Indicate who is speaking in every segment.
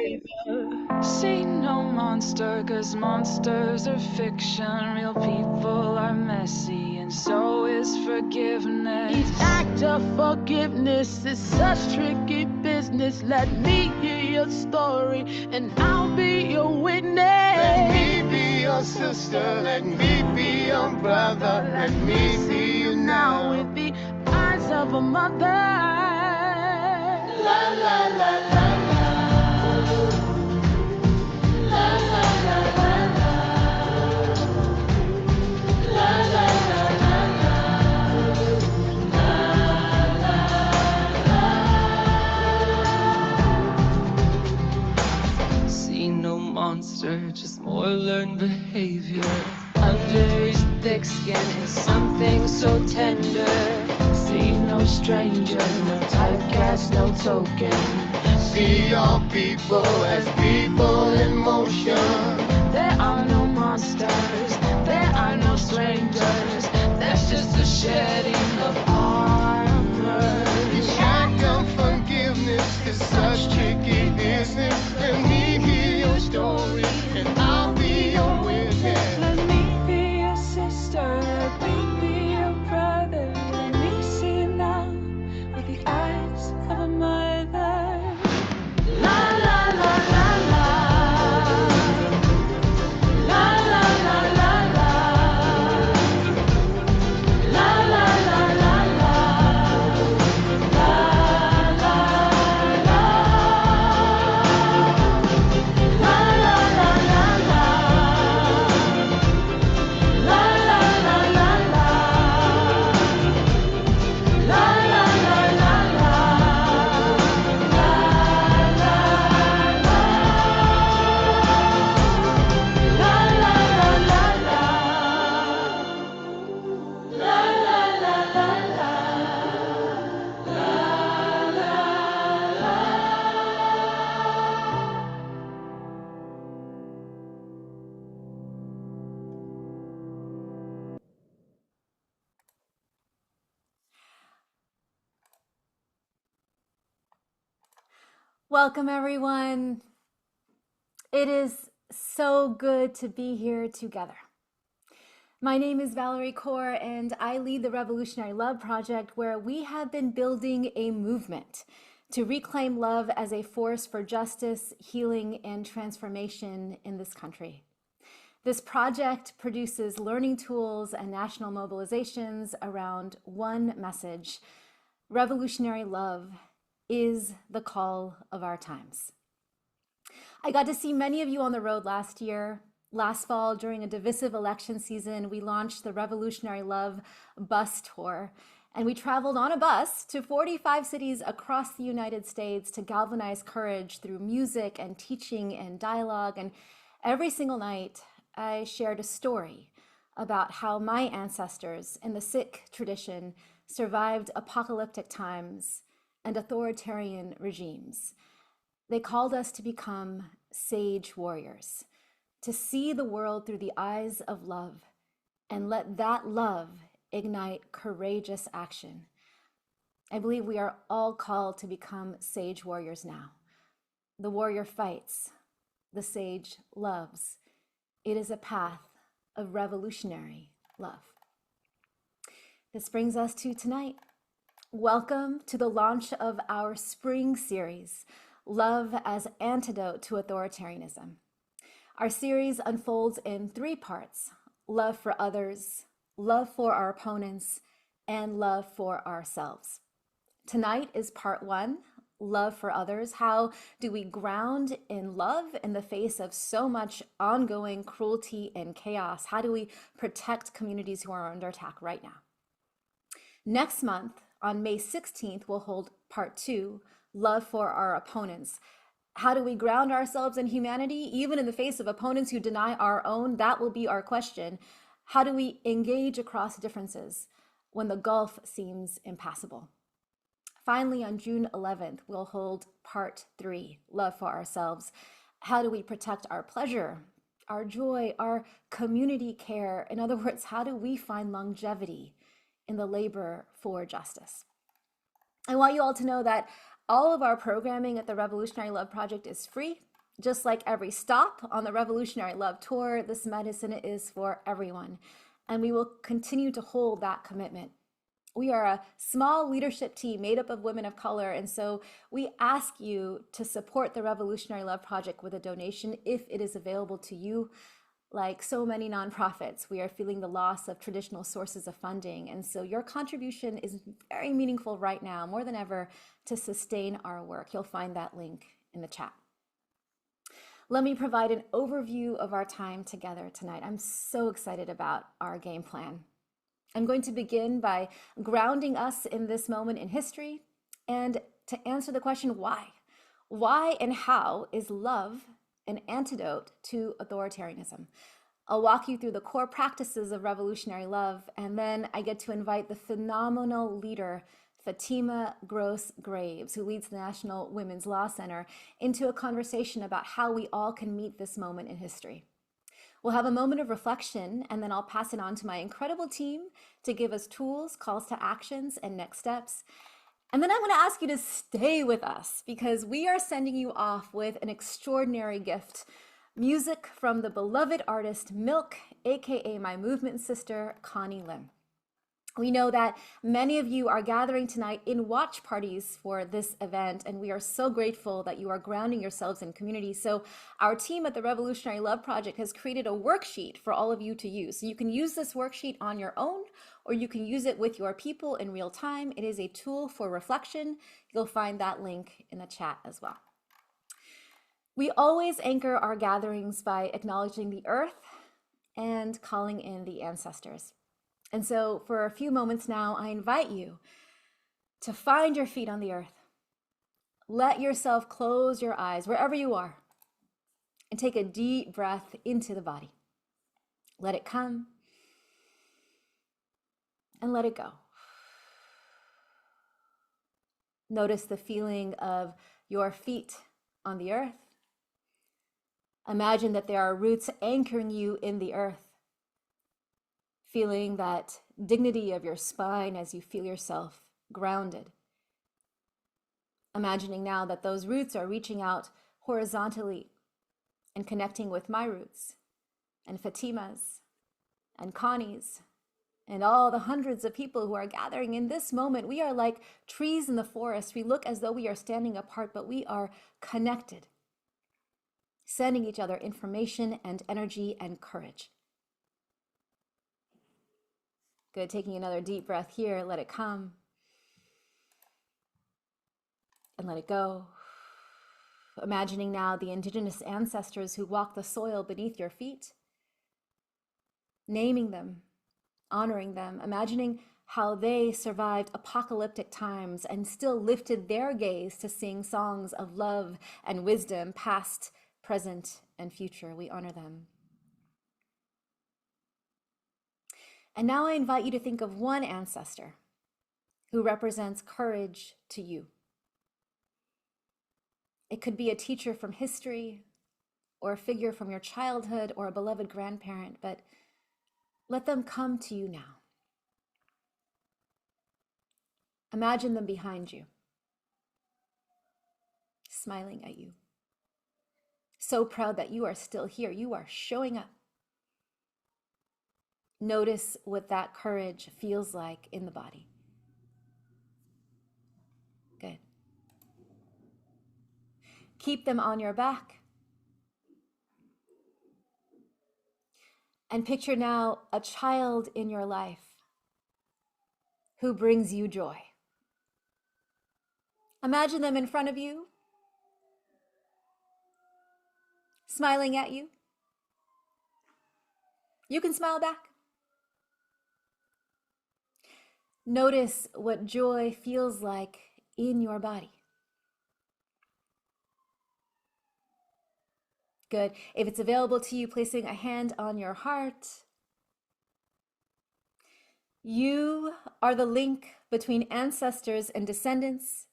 Speaker 1: behavior. See no monster, cause monsters are fiction. Real people are messy, and so is forgiveness.
Speaker 2: Each act of forgiveness is such tricky business. Let me hear your story, and I'll be your witness.
Speaker 3: Let me be your sister, let me be your brother. Let me see you now
Speaker 2: with the eyes of a mother.
Speaker 3: La la la la la. La la la la la. La la la la la. La la la.
Speaker 1: See no monster, just more learned behavior. Under his thick skin is something so tender. See no stranger, no typecast, no token.
Speaker 3: See all people as people in motion.
Speaker 1: There are no monsters, there are no strangers. That's just a shedding of armor.
Speaker 3: The act of forgiveness is such tricky business. Let me hear your story, and I'll be your witness.
Speaker 1: Let me be your sister, let me be your brother. Let me see you now with the eyes of a mother. La la la la la. La la la la la. La la la la la. La la la. La la la la la. La la la la la. La la la la la.
Speaker 4: Welcome, everyone. It is so good to be here together. My name is Valarie Kaur, and I lead the Revolutionary Love Project, where we have been building a movement to reclaim love as a force for justice, healing, and transformation in this country. This project produces learning tools and national mobilizations around one message: revolutionary love is the call of our times. I got to see many of you on the road last year. Last fall, during a divisive election season, we launched the Revolutionary Love Bus Tour, and we traveled on a bus to 45 cities across the United States to galvanize courage through music and teaching and dialogue. And every single night, I shared a story about how my ancestors in the Sikh tradition survived apocalyptic times and authoritarian regimes. They called us to become sage warriors, to see the world through the eyes of love and let that love ignite courageous action. I believe we are all called to become sage warriors now. The warrior fights, the sage loves. It is a path of revolutionary love. This brings us to tonight. Welcome to the launch of our spring series, Love as Antidote to Authoritarianism. Our series unfolds in 3 parts: love for others, love for our opponents, and love for ourselves. Tonight is part 1, love for others. How do we ground in love in the face of so much ongoing cruelty and chaos? How do we protect communities who are under attack right now? Next month, on May 16th, we'll hold part 2, love for our opponents. How do we ground ourselves in humanity, even in the face of opponents who deny our own? That will be our question. How do we engage across differences when the gulf seems impassable? Finally, on June 11th, we'll hold part 3, love for ourselves. How do we protect our pleasure, our joy, our community care? In other words, how do we find longevity in the labor for justice? I want you all to know that all of our programming at the Revolutionary Love Project is free. Just like every stop on the Revolutionary Love Tour, this medicine is for everyone, and we will continue to hold that commitment. We are a small leadership team made up of women of color, and so we ask you to support the Revolutionary Love Project with a donation if it is available to you. Like so many nonprofits, we are feeling the loss of traditional sources of funding, and so your contribution is very meaningful right now, more than ever, to sustain our work. You'll find that link in the chat. Let me provide an overview of our time together tonight. I'm so excited about our game plan. I'm going to begin by grounding us in this moment in history and to answer the question, why? Why and how is love an antidote to authoritarianism? I'll walk you through the core practices of revolutionary love, and then I get to invite the phenomenal leader, Fatima Gross-Graves, who leads the National Women's Law Center, into a conversation about how we all can meet this moment in history. We'll have a moment of reflection, and then I'll pass it on to my incredible team to give us tools, calls to actions, and next steps. And then I'm going to ask you to stay with us because we are sending you off with an extraordinary gift. Music from the beloved artist MILCK, aka my movement sister, Connie Lim. We know that many of you are gathering tonight in watch parties for this event, and we are so grateful that you are grounding yourselves in community. So our team at the Revolutionary Love Project has created a worksheet for all of you to use. So you can use this worksheet on your own, or you can use it with your people in real time. It is a tool for reflection. You'll find that link in the chat as well. We always anchor our gatherings by acknowledging the earth and calling in the ancestors. And so for a few moments now, I invite you to find your feet on the earth. Let yourself close your eyes wherever you are and take a deep breath into the body. Let it come and let it go. Notice the feeling of your feet on the earth. Imagine that there are roots anchoring you in the earth. Feeling that dignity of your spine as you feel yourself grounded. Imagining now that those roots are reaching out horizontally and connecting with my roots and Fatima's and Connie's and all the hundreds of people who are gathering in this moment. We are like trees in the forest. We look as though we are standing apart, but we are connected, sending each other information and energy and courage. Good, taking another deep breath here, let it come. And let it go. Imagining now the indigenous ancestors who walk the soil beneath your feet. Naming them, honoring them, imagining how they survived apocalyptic times and still lifted their gaze to sing songs of love and wisdom, past, present, and future. We honor them. And now I invite you to think of one ancestor who represents courage to you. It could be a teacher from history, or a figure from your childhood, or a beloved grandparent, but let them come to you now. Imagine them behind you, smiling at you. So proud that you are still here. You are showing up. Notice what that courage feels like in the body. Good. Keep them on your back. And picture now a child in your life who brings you joy. Imagine them in front of you, smiling at you. You can smile back. Notice what joy feels like in your body. Good. If it's available to you, placing a hand on your heart. You are the link between ancestors and descendants,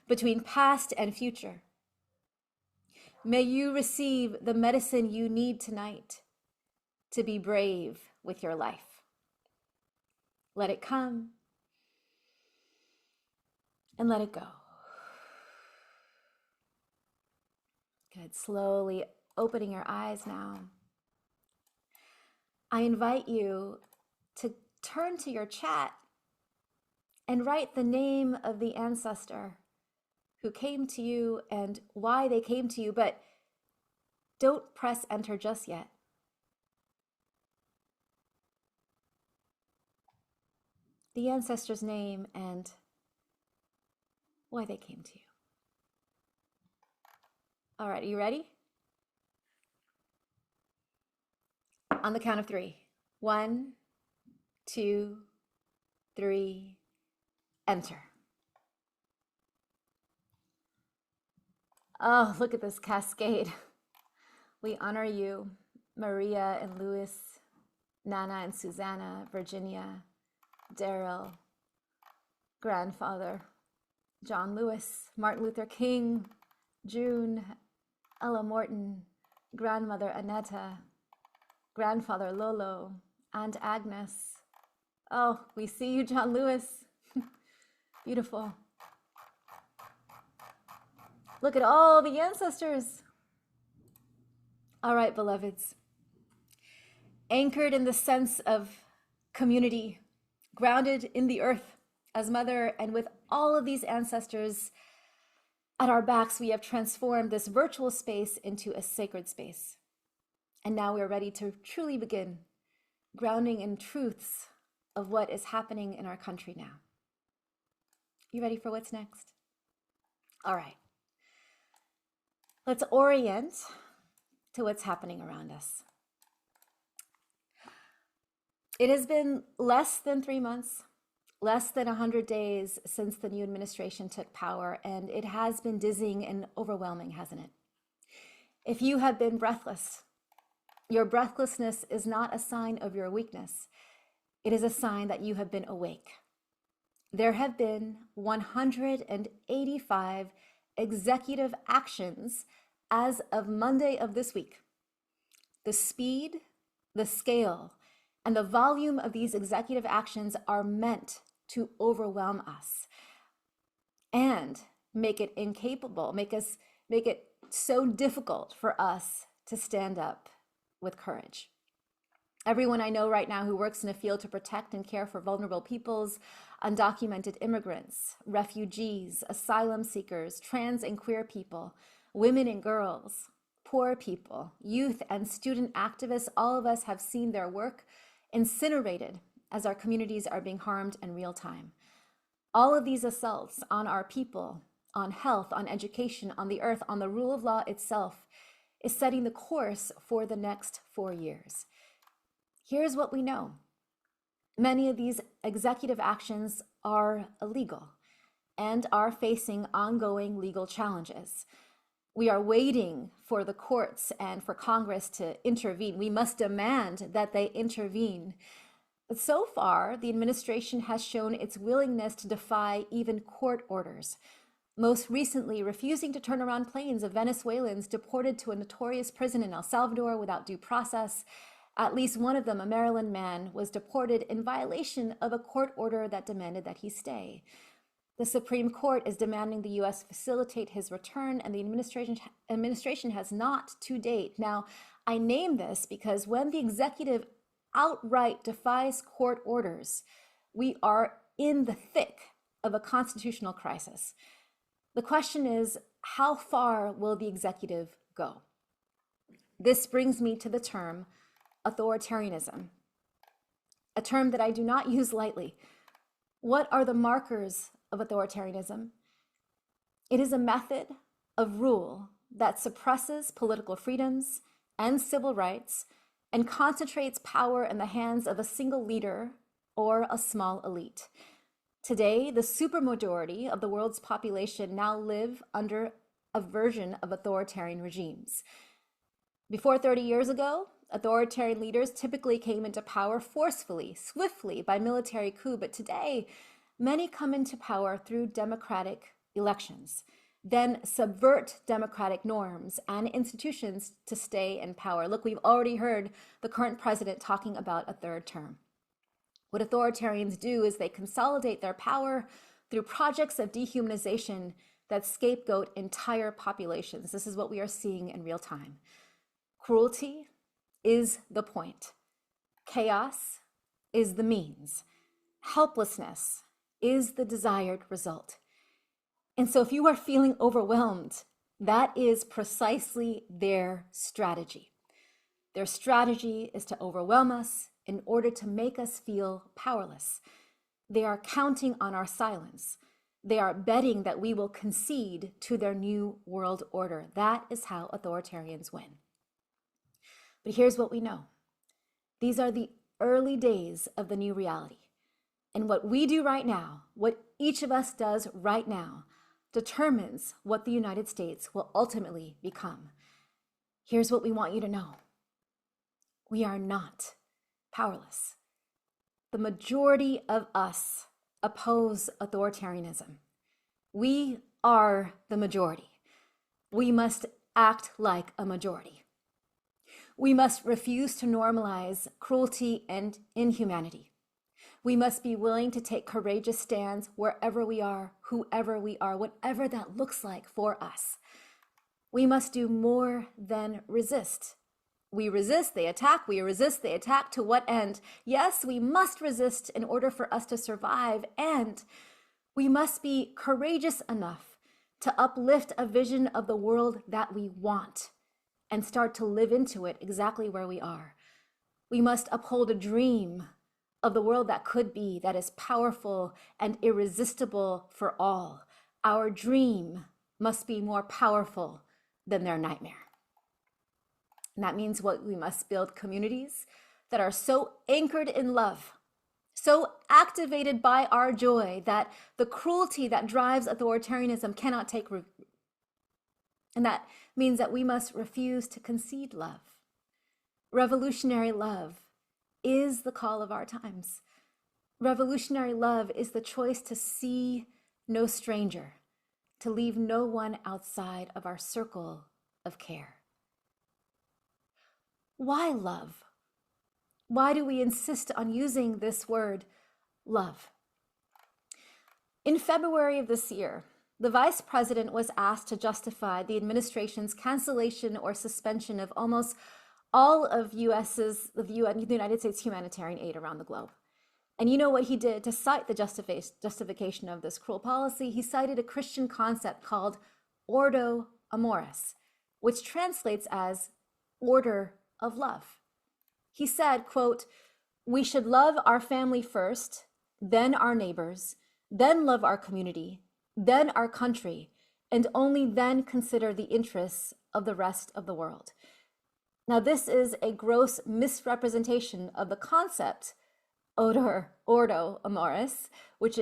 Speaker 4: between past and future. May you receive the medicine you need tonight to be brave with your life. Let it come and let it go. Good. Slowly opening your eyes now. I invite you to turn to your chat and write the name of the ancestor who came to you and why they came to you, but don't press enter just yet. The ancestor's name and why they came to you. All right, are you ready? On the count of 3. 1, 2, 3, enter. Oh, look at this cascade. We honor you, Maria and Louis, Nana and Susanna, Virginia, Daryl, grandfather, John Lewis, Martin Luther King, June, Ella Morton, grandmother Annetta, grandfather Lolo, Aunt Agnes. Oh, we see you, John Lewis. Beautiful. Look at all the ancestors. All right, beloveds. Anchored in the sense of community, grounded in the earth as mother, and with all of these ancestors at our backs, we have transformed this virtual space into a sacred space. And now we are ready to truly begin grounding in truths of what is happening in our country now. You ready for what's next? All right. Let's orient to what's happening around us. It has been less than 3 months, less than 100 days since the new administration took power, and it has been dizzying and overwhelming, hasn't it? If you have been breathless, your breathlessness is not a sign of your weakness. It is a sign that you have been awake. There have been 185 executive actions as of Monday of this week. The speed, the scale, and the volume of these executive actions are meant to overwhelm us and make it incapable, make it so difficult for us to stand up with courage. Everyone I know right now who works in a field to protect and care for vulnerable peoples, undocumented immigrants, refugees, asylum seekers, trans and queer people, women and girls, poor people, youth and student activists, all of us have seen their work incinerated as our communities are being harmed in real time. All of these assaults on our people, on health, on education, on the earth, on the rule of law itself, is setting the course for the next 4 years. Here's what we know. Many of these executive actions are illegal and are facing ongoing legal challenges. We are waiting for the courts and for Congress to intervene. We must demand that they intervene. But so far, the administration has shown its willingness to defy even court orders, most recently refusing to turn around planes of Venezuelans deported to a notorious prison in El Salvador without due process. At least one of them, a Maryland man, was deported in violation of a court order that demanded that he stay. The Supreme Court is demanding the U.S. facilitate his return, and the administration has not to date. Now, I name this because when the executive outright defies court orders, we are in the thick of a constitutional crisis. The question is, how far will the executive go? This brings me to the term authoritarianism, a term that I do not use lightly. What are the markers of authoritarianism? It is a method of rule that suppresses political freedoms and civil rights and concentrates power in the hands of a single leader or a small elite. Today, the supermajority of the world's population now live under a version of authoritarian regimes. Before 30 years ago, authoritarian leaders typically came into power forcefully, swiftly by military coup, but today, many come into power through democratic elections, then subvert democratic norms and institutions to stay in power. Look, we've already heard the current president talking about a third term. What authoritarians do is they consolidate their power through projects of dehumanization that scapegoat entire populations. This is what we are seeing in real time. Cruelty is the point. Chaos is the means. Helplessness is the desired result. And so if you are feeling overwhelmed, that is precisely their strategy. Their strategy is to overwhelm us in order to make us feel powerless. They are counting on our silence. They are betting that we will concede to their new world order. That is how authoritarians win. But here's what we know. These are the early days of the new reality. And what we do right now, what each of us does right now, determines what the United States will ultimately become. Here's what we want you to know. We are not powerless. The majority of us oppose authoritarianism. We are the majority. We must act like a majority. We must refuse to normalize cruelty and inhumanity. We must be willing to take courageous stands wherever we are, whoever we are, whatever that looks like for us. We must do more than resist. We resist, they attack. We resist, they attack. To what end? Yes, we must resist in order for us to survive, and we must be courageous enough to uplift a vision of the world that we want and start to live into it exactly where we are. We must uphold a dream of the world that could be, that is powerful and irresistible for all. Our dream must be more powerful than their nightmare. And that means we must build communities that are so anchored in love, so activated by our joy that the cruelty that drives authoritarianism cannot take root. And that means that we must refuse to concede love. Revolutionary love is the call of our times. Revolutionary love is the choice to see no stranger, to leave no one outside of our circle of care. Why love? Why do we insist on using this word, love? In February of this year, the vice president was asked to justify the administration's cancellation or suspension of almost all of the United States humanitarian aid around the globe. And you know what he did to cite the justification of this cruel policy? He cited a Christian concept called ordo amoris, which translates as order of love. He said, quote, "We should love our family first, then our neighbors, then love our community, then our country, and only then consider the interests of the rest of the world." Now, this is a gross misrepresentation of the concept ordo amoris, which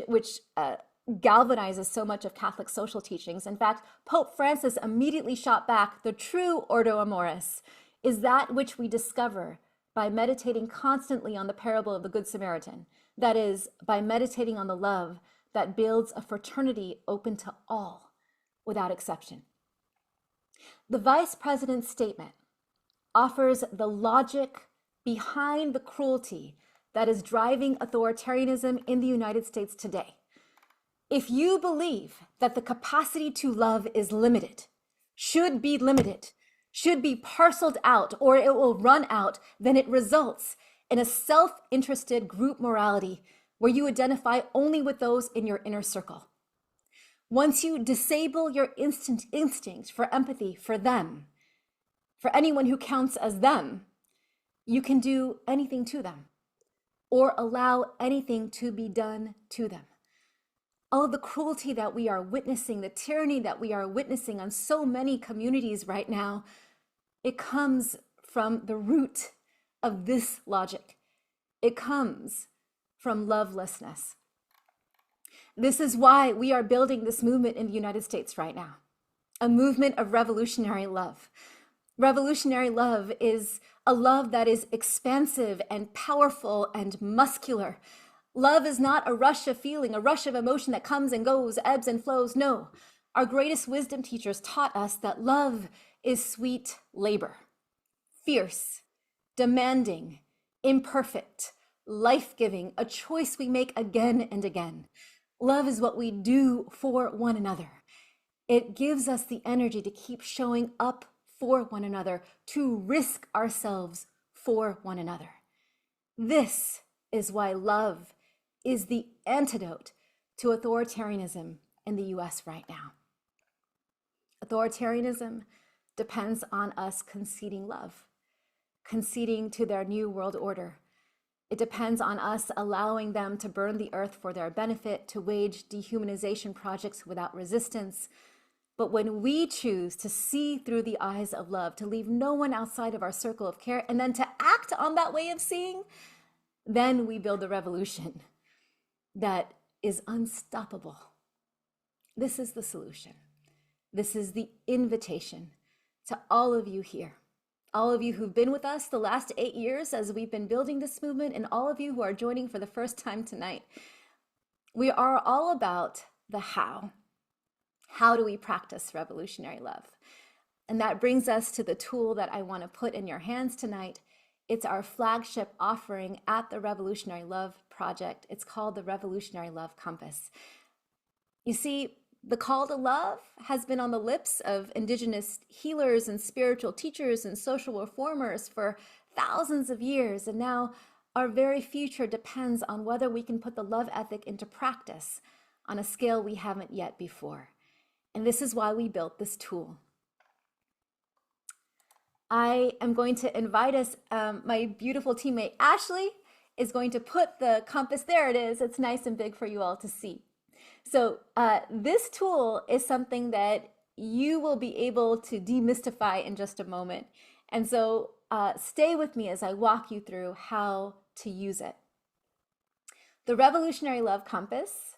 Speaker 4: galvanizes so much of Catholic social teachings. In fact, Pope Francis immediately shot back, the true ordo amoris is that which we discover by meditating constantly on the parable of the Good Samaritan. That is, by meditating on the love that builds a fraternity open to all, without exception. The vice president's statement offers the logic behind the cruelty that is driving authoritarianism in the United States today. If you believe that the capacity to love is limited, should be parceled out, or it will run out, then it results in a self-interested group morality where you identify only with those in your inner circle. Once you disable your instinct for empathy for them, for anyone who counts as them, you can do anything to them or allow anything to be done to them. All of the cruelty that we are witnessing, the tyranny that we are witnessing on so many communities right now, it comes from the root of this logic. It comes from lovelessness. This is why we are building this movement in the United States right now, a movement of revolutionary love. Revolutionary love is a love that is expansive and powerful and muscular. Love is not a rush of feeling, a rush of emotion that comes and goes, ebbs and flows. No, our greatest wisdom teachers taught us that love is sweet labor, fierce, demanding, imperfect, life-giving, a choice we make again and again. Love is what we do for one another. It gives us the energy to keep showing up for one another, to risk ourselves for one another. This is why love is the antidote to authoritarianism in the US right now. Authoritarianism depends on us conceding love, conceding to their new world order. It depends on us allowing them to burn the earth for their benefit, to wage dehumanization projects without resistance. But when we choose to see through the eyes of love, to leave no one outside of our circle of care, and then to act on that way of seeing, then we build a revolution that is unstoppable. This is the solution. This is the invitation to all of you here, all of you who've been with us the last 8 years as we've been building this movement, and all of you who are joining for the first time tonight. We are all about the how. How do we practice revolutionary love? And that brings us to the tool that I want to put in your hands tonight. It's our flagship offering at the Revolutionary Love Project. It's called the Revolutionary Love Compass. You see, the call to love has been on the lips of Indigenous healers and spiritual teachers and social reformers for thousands of years. And now our very future depends on whether we can put the love ethic into practice on a scale we haven't yet before. And this is why we built this tool. I am going to invite us, my beautiful teammate Ashley is going to put the compass, there it is, it's nice and big for you all to see. So this tool is something that you will be able to demystify in just a moment. And so stay with me as I walk you through how to use it. The Revolutionary Love Compass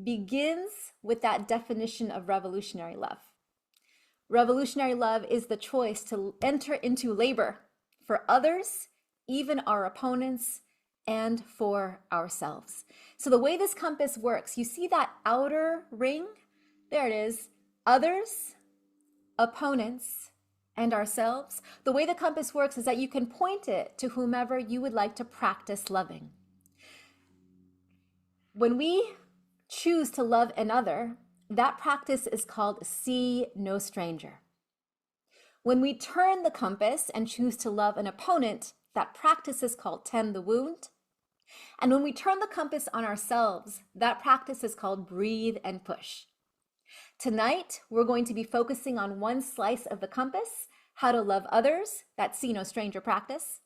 Speaker 4: begins with that definition of revolutionary love. Revolutionary love is the choice to enter into labor for others, even our opponents, and for ourselves. So the way this compass works, you see that outer ring? There it is. Others, opponents, and ourselves. The way the compass works is that you can point it to whomever you would like to practice loving. When we choose to love another, that practice is called see no stranger. When we turn the compass and choose to love an opponent, that practice is called tend the wound. And when we turn the compass on ourselves, that practice is called breathe and push. Tonight, we're going to be focusing on one slice of the compass, how to love others, that see no stranger practice.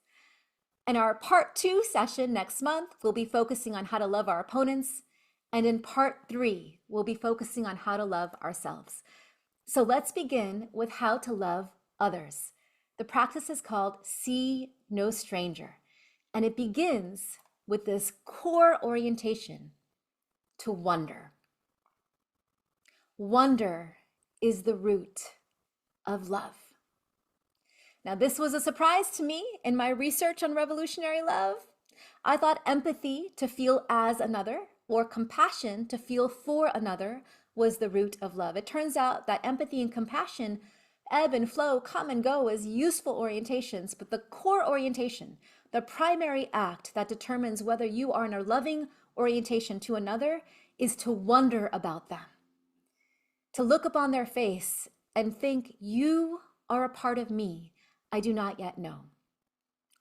Speaker 4: And our part 2 session next month, we'll be focusing on how to love our opponents. And in part 3, we'll be focusing on how to love ourselves. So let's begin with how to love others. The practice is called see no stranger. And it begins with this core orientation to wonder. Wonder is the root of love. Now, this was a surprise to me in my research on revolutionary love. I thought empathy, to feel as another, or compassion, to feel for another, was the root of love. It turns out that empathy and compassion ebb and flow, come and go as useful orientations, but the core orientation, the primary act that determines whether you are in a loving orientation to another, is to wonder about them, to look upon their face and think, you are a part of me I do not yet know.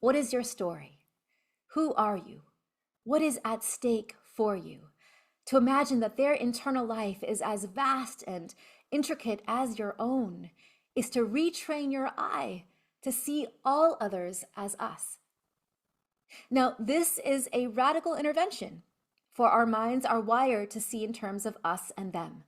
Speaker 4: What is your story? Who are you? What is at stake for you? To imagine that their internal life is as vast and intricate as your own is to retrain your eye to see all others as us. Now, this is a radical intervention, for our minds are wired to see in terms of us and them.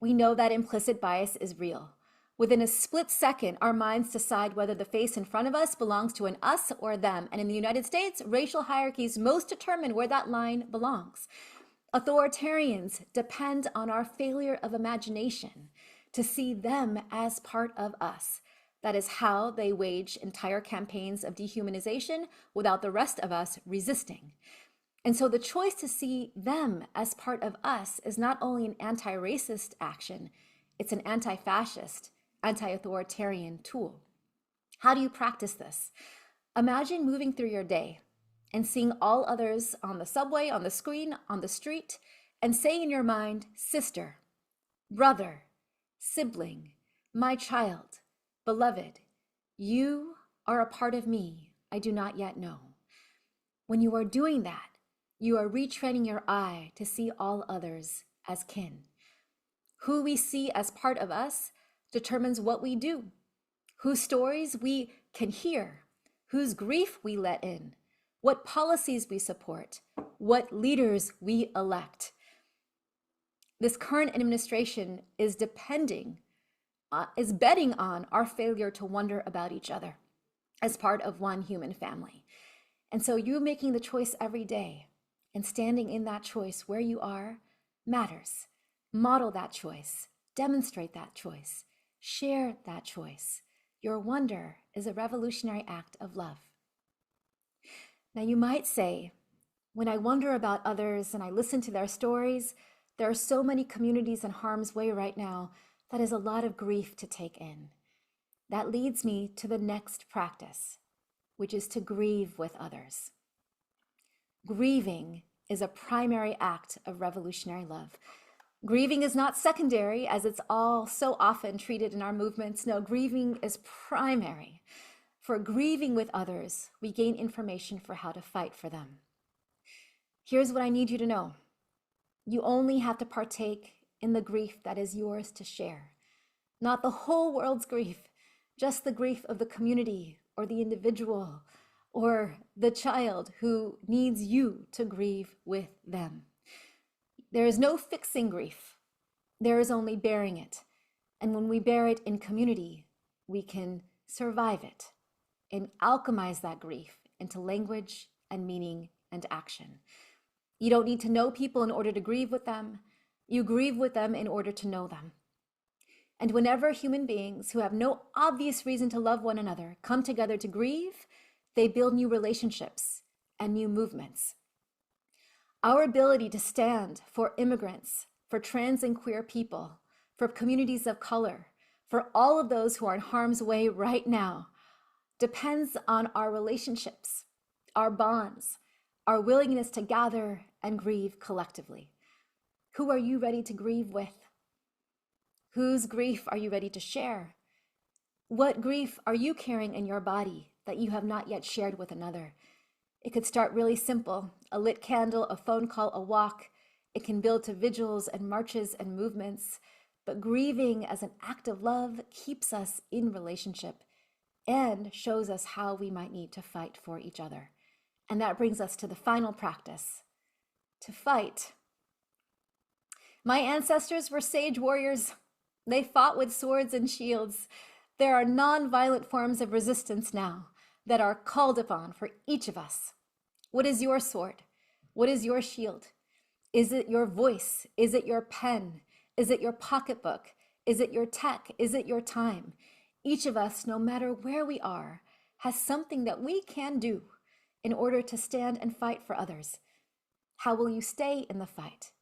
Speaker 4: We know that implicit bias is real. Within a split second, our minds decide whether the face in front of us belongs to an us or them. And in the United States, racial hierarchies most determine where that line belongs. Authoritarians depend on our failure of imagination to see them as part of us. That is how they wage entire campaigns of dehumanization without the rest of us resisting. And so the choice to see them as part of us is not only an anti-racist action, it's an anti-fascist, anti-authoritarian tool. How do you practice this? Imagine moving through your day and seeing all others on the subway, on the screen, on the street, and saying in your mind, sister, brother, sibling, my child, beloved, you are a part of me I do not yet know. When you are doing that, you are retraining your eye to see all others as kin. Who we see as part of us determines what we do, whose stories we can hear, whose grief we let in, what policies we support, what leaders we elect. This current administration is betting on our failure to wonder about each other as part of one human family. And so you making the choice every day and standing in that choice where you are matters. Model that choice, demonstrate that choice, share that choice. Your wonder is a revolutionary act of love. Now you might say, when I wonder about others and I listen to their stories, there are so many communities in harm's way right now. That is a lot of grief to take in. That leads me to the next practice, which is to grieve with others. Grieving is a primary act of revolutionary love. Grieving is not secondary, as it's all so often treated in our movements. No, grieving is primary. For grieving with others, we gain information for how to fight for them. Here's what I need you to know. You only have to partake in the grief that is yours to share. Not the whole world's grief, just the grief of the community or the individual or the child who needs you to grieve with them. There is no fixing grief. There is only bearing it. And when we bear it in community, we can survive it and alchemize that grief into language and meaning and action. You don't need to know people in order to grieve with them. You grieve with them in order to know them. And whenever human beings who have no obvious reason to love one another come together to grieve, they build new relationships and new movements. Our ability to stand for immigrants, for trans and queer people, for communities of color, for all of those who are in harm's way right now, depends on our relationships, our bonds, our willingness to gather and grieve collectively. Who are you ready to grieve with? Whose grief are you ready to share? What grief are you carrying in your body that you have not yet shared with another? It could start really simple, a lit candle, a phone call, a walk. It can build to vigils and marches and movements. But grieving as an act of love keeps us in relationship and shows us how we might need to fight for each other. And that brings us to the final practice, to fight. My ancestors were sage warriors. They fought with swords and shields. There are non-violent forms of resistance now that are called upon for each of us. What is your sword? What is your shield? Is it your voice? Is it your pen? Is it your pocketbook? Is it your tech? Is it your time? Each of us, no matter where we are, has something that we can do in order to stand and fight for others. How will you stay in the fight?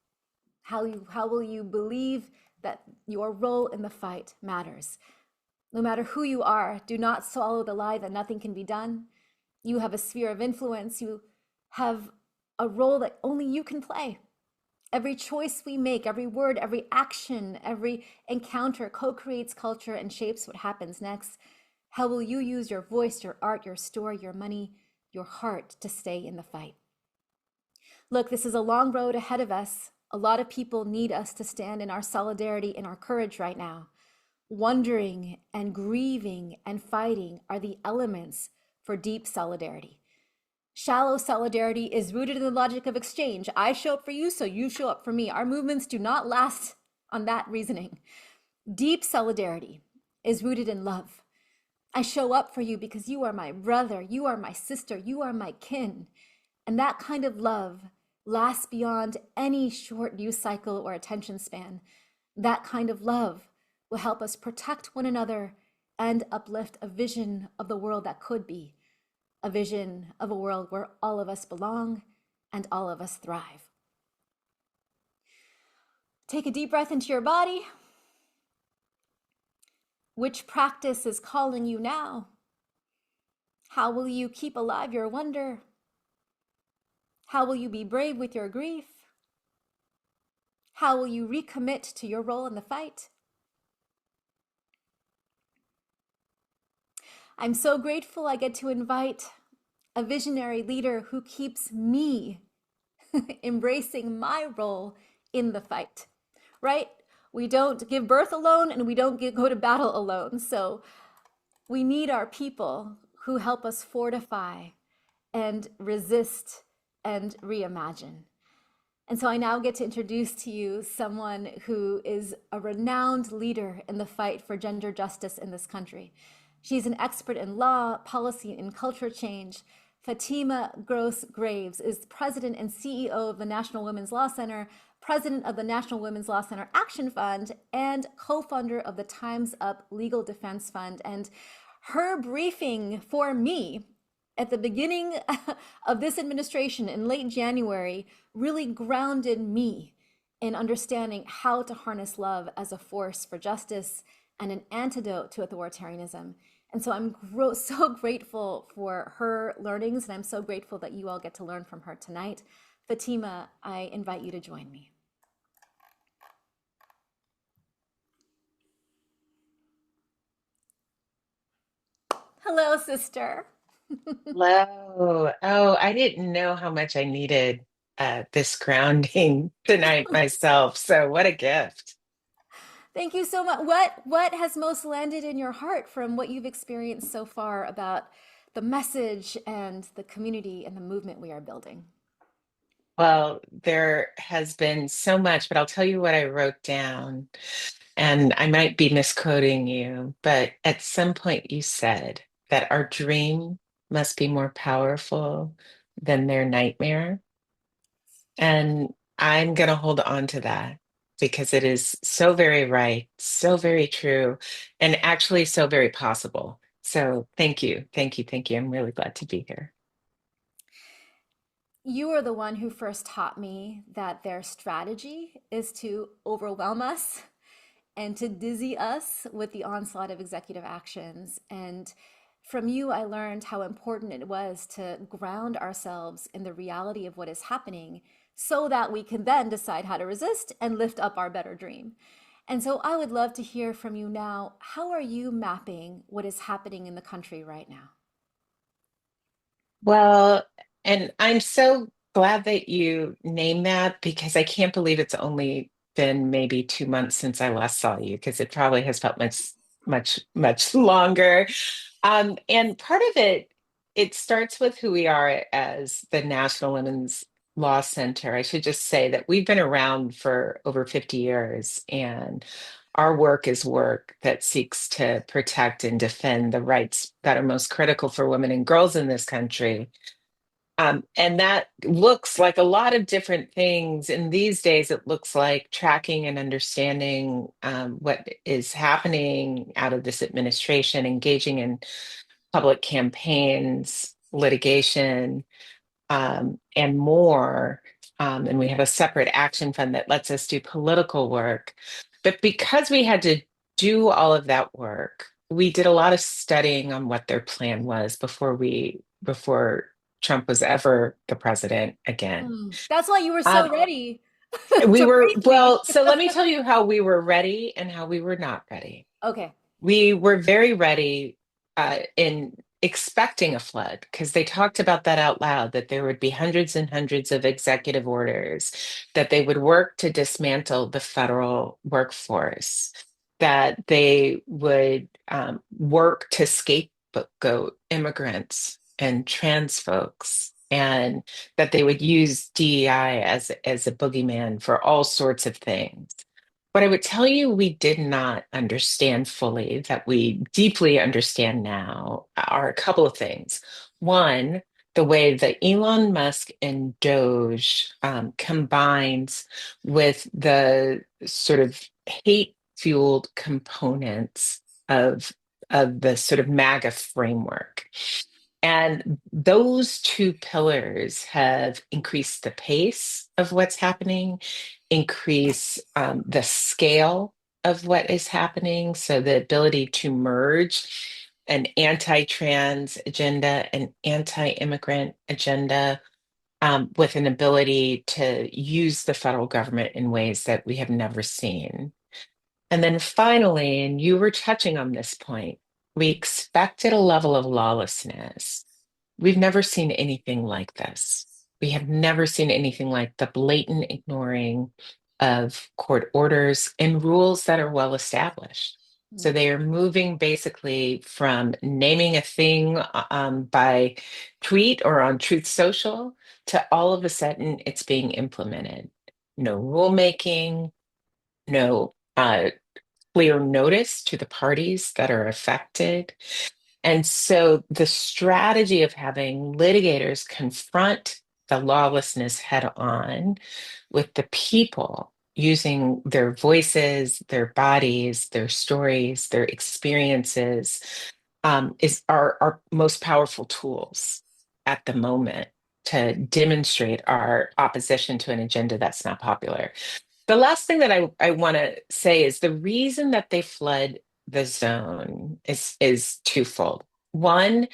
Speaker 4: How will you believe that your role in the fight matters? No matter who you are, do not swallow the lie that nothing can be done. You have a sphere of influence. You have a role that only you can play. Every choice we make, every word, every action, every encounter co-creates culture and shapes what happens next. How will you use your voice, your art, your story, your money, your heart to stay in the fight? Look, this is a long road ahead of us. A lot of people need us to stand in our solidarity and our courage right now. Wondering and grieving and fighting are the elements for deep solidarity. Shallow solidarity is rooted in the logic of exchange. I show up for you, so you show up for me. Our movements do not last on that reasoning. Deep solidarity is rooted in love. I show up for you because you are my brother, you are my sister, you are my kin. And that kind of love lasts beyond any short news cycle or attention span. That kind of love will help us protect one another and uplift a vision of the world that could be, a vision of a world where all of us belong and all of us thrive. Take a deep breath into your body. Which practice is calling you now? How will you keep alive your wonder? How will you be brave with your grief? How will you recommit to your role in the fight? I'm so grateful I get to invite a visionary leader who keeps me embracing my role in the fight, right? We don't give birth alone and we don't go to battle alone. So we need our people who help us fortify and resist and reimagine. And so I now get to introduce to you someone who is a renowned leader in the fight for gender justice in this country. She's an expert in law, policy, and culture change. Fatima Gross Graves is president and CEO of the National Women's Law Center, president of the National Women's Law Center Action Fund, and co-founder of the Time's Up Legal Defense Fund. And her briefing for me at the beginning of this administration in late January really grounded me in understanding how to harness love as a force for justice and an antidote to authoritarianism. And so I'm so grateful for her learnings, and I'm so grateful that you all get to learn from her tonight. Fatima, I invite you to join me. Hello, sister.
Speaker 5: Hello. Oh, I didn't know how much I needed this grounding tonight myself. So what a gift.
Speaker 4: Thank you so much. What has most landed in your heart from what you've experienced so far about the message and the community and the movement we are building?
Speaker 5: Well, there has been so much, but I'll tell you what I wrote down. And I might be misquoting you, but at some point you said that our dream must be more powerful than their nightmare. And I'm going to hold on to that because it is so very right, so very true, and actually so very possible. So thank you. Thank you. Thank you. I'm really glad to be here.
Speaker 4: You are the one who first taught me that their strategy is to overwhelm us and to dizzy us with the onslaught of executive actions. And from you, I learned how important it was to ground ourselves in the reality of what is happening so that we can then decide how to resist and lift up our better dream. And so I would love to hear from you now. How are you mapping what is happening in the country right now?
Speaker 5: Well, and I'm so glad that you named that because I can't believe it's only been maybe 2 months since I last saw you because it probably has felt much longer. And part of it starts with who we are as the National Women's Law Center. I should just say that we've been around for over 50 years, and our work is work that seeks to protect and defend the rights that are most critical for women and girls in this country. And that looks like a lot of different things. And these days, it looks like tracking and understanding what is happening out of this administration, engaging in public campaigns, litigation, and more. And we have a separate action fund that lets us do political work. But because we had to do all of that work, we did a lot of studying on what their plan was before Trump was ever the president again.
Speaker 4: That's why you were so
Speaker 5: Um,
Speaker 4: ready
Speaker 5: we
Speaker 4: to
Speaker 5: were,
Speaker 4: brief me.
Speaker 5: well, so let me tell you how we were ready and how we were not ready.
Speaker 4: Okay.
Speaker 5: We were very ready in expecting a flood because they talked about that out loud, that there would be hundreds and hundreds of executive orders, that they would work to dismantle the federal workforce, that they would work to scapegoat immigrants and trans folks, and that they would use DEI as a boogeyman for all sorts of things. What I would tell you we did not understand fully that we deeply understand now are a couple of things. One, the way that Elon Musk and Doge combines with the sort of hate-fueled components of the sort of MAGA framework. And those two pillars have increased the pace of what's happening, increase the scale of what is happening. So the ability to merge an anti-trans agenda, an anti-immigrant agenda, with an ability to use the federal government in ways that we have never seen. And then finally, and you were touching on this point, We expected a level of lawlessness. We've never seen anything like this. We have never seen anything like the blatant ignoring of court orders and rules that are well established. So
Speaker 4: Mm.
Speaker 5: they are moving basically from naming a thing by tweet or on Truth Social to all of a sudden it's being implemented. No rulemaking, no clear notice to the parties that are affected. And so the strategy of having litigators confront the lawlessness head on with the people using their voices, their bodies, their stories, their experiences is our most powerful tools at the moment to demonstrate our opposition to an agenda that's not popular. The last thing that I want to say is the reason that they fled the zone is twofold. One,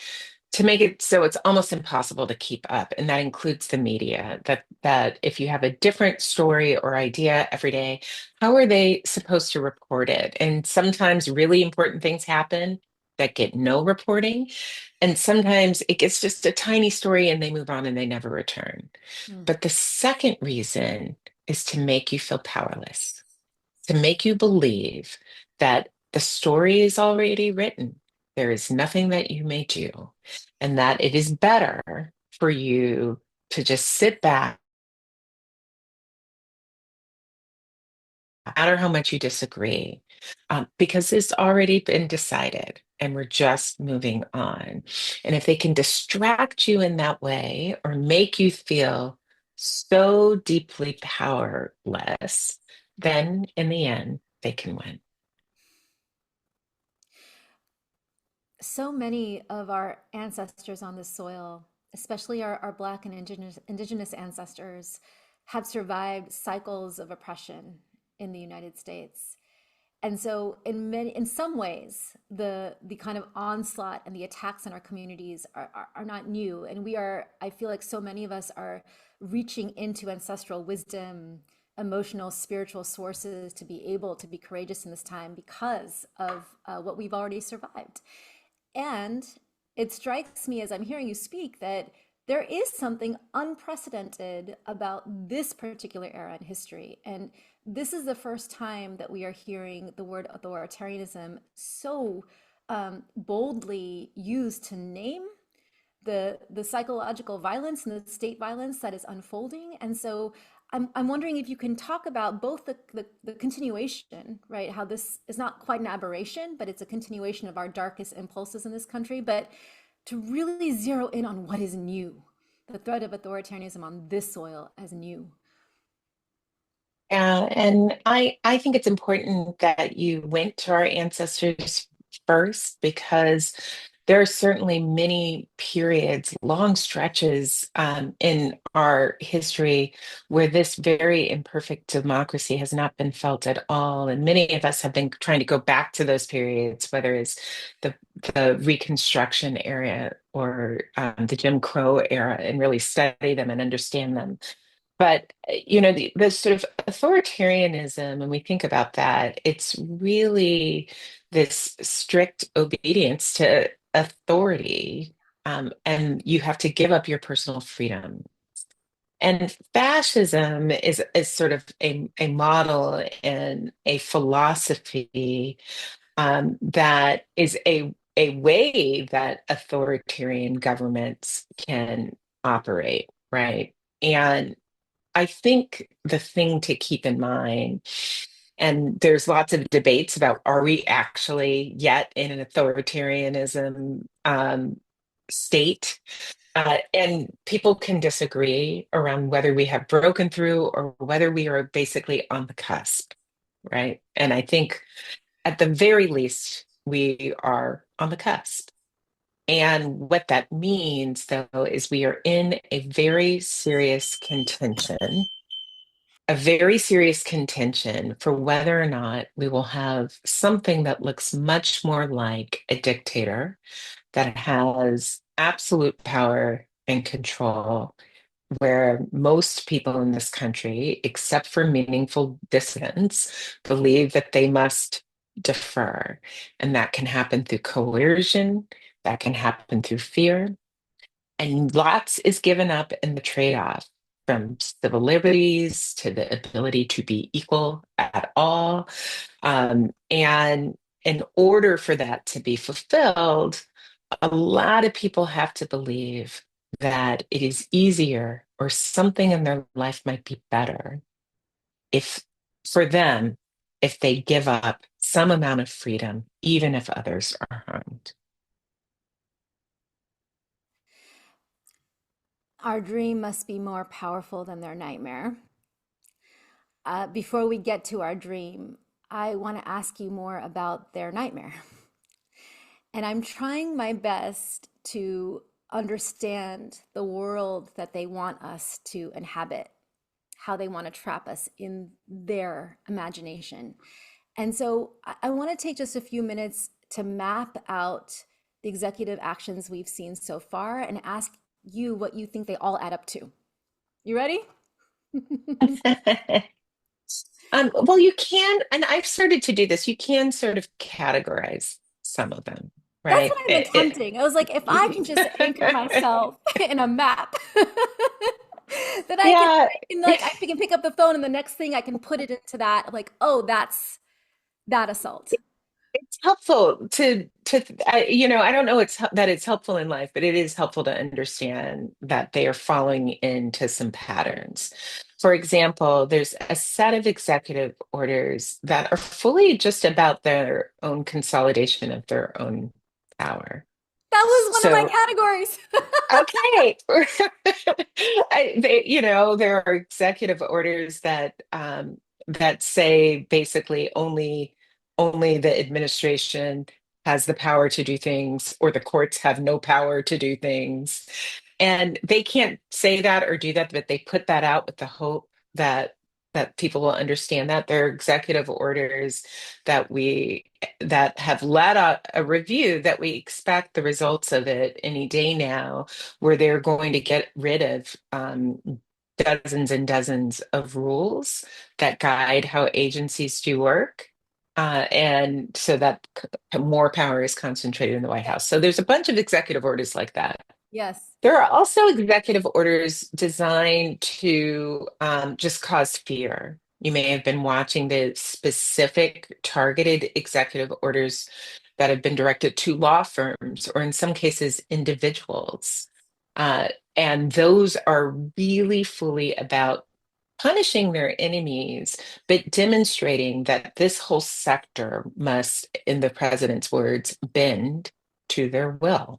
Speaker 5: to make it so it's almost impossible to keep up, and that includes the media. That if you have a different story or idea every day, how are they supposed to report it? And sometimes really important things happen that get no reporting, and sometimes it gets just a tiny story and they move on and they never return.
Speaker 4: Mm.
Speaker 5: But the second reason is to make you feel powerless, to make you believe that the story is already written. There is nothing that you may do, and that it is better for you to just sit back, no matter how much you disagree, because it's already been decided and we're just moving on. And if they can distract you in that way or make you feel so deeply powerless, then in the end, they can win.
Speaker 4: So many of our ancestors on this soil, especially our Black and indigenous ancestors, have survived cycles of oppression in the United States. And so in some ways, the kind of onslaught and the attacks on our communities are not new. And I feel like so many of us are reaching into ancestral wisdom, emotional, spiritual sources to be able to be courageous in this time because of what we've already survived. And it strikes me as I'm hearing you speak that there is something unprecedented about this particular era in history. And this is the first time that we are hearing the word authoritarianism so boldly used to name the psychological violence and the state violence that is unfolding. And so I'm wondering if you can talk about both the continuation, right? How this is not quite an aberration, but it's a continuation of our darkest impulses in this country, but to really zero in on what is new, the threat of authoritarianism on this soil as new.
Speaker 5: And I think it's important that you went to our ancestors first because there are certainly many periods, long stretches in our history where this very imperfect democracy has not been felt at all. And many of us have been trying to go back to those periods, whether it's the, the Reconstruction era or the Jim Crow era, and really study them and understand them. But the sort of authoritarianism, when we think about that, it's really this strict obedience to authority, and you have to give up your personal freedom. And fascism is sort of a model and a philosophy that is a way that authoritarian governments can operate, right? And I think the thing to keep in mind, and there's lots of debates about are we actually yet in an authoritarianism state? And people can disagree around whether we have broken through or whether we are basically on the cusp, right? And I think at the very least, we are on the cusp. And what that means, though, is we are in a very serious contention for whether or not we will have something that looks much more like a dictator that has absolute power and control, where most people in this country, except for meaningful dissidents, believe that they must defer. And that can happen through coercion, that can happen through fear. And lots is given up in the trade-off, from civil liberties to the ability to be equal at all. And in order for that to be fulfilled, a lot of people have to believe that it is easier or something in their life might be better if, for them, if they give up some amount of freedom, even if others are harmed.
Speaker 4: Our dream must be more powerful than their nightmare. Before we get to our dream, I want to ask you more about their nightmare. And I'm trying my best to understand the world that they want us to inhabit, how they want to trap us in their imagination. And so I want to take just a few minutes to map out the executive actions we've seen so far and ask you what you think they all add up to. You ready?
Speaker 5: Well, you can, and I've started to do this, you can sort of categorize some of them,
Speaker 4: That's
Speaker 5: right?
Speaker 4: what I'm attempting. I was like, if I can just anchor myself in a map, then
Speaker 5: Yeah,
Speaker 4: I can pick up the phone and the next thing I can put it into that, like, oh, that's that assault.
Speaker 5: it's helpful I don't know that it's helpful in life, but it is helpful to understand that they are falling into some patterns. For example, there's a set of executive orders that are fully just about their own consolidation of their own power.
Speaker 4: That was one of my
Speaker 5: So,
Speaker 4: categories.
Speaker 5: okay. There are executive orders that say basically only the administration has the power to do things, or the courts have no power to do things. And they can't say that or do that, but they put that out with the hope that people will understand that there are executive orders that have led a review that we expect the results of it any day now, where they're going to get rid of dozens and dozens of rules that guide how agencies do work. And so that more power is concentrated in the White House. So there's a bunch of executive orders like that.
Speaker 4: Yes.
Speaker 5: There are also executive orders designed to just cause fear. You may have been watching the specific targeted executive orders that have been directed to law firms, or in some cases, individuals. Uh, and those are really fully about punishing their enemies, but demonstrating that this whole sector must, in the president's words, bend to their will.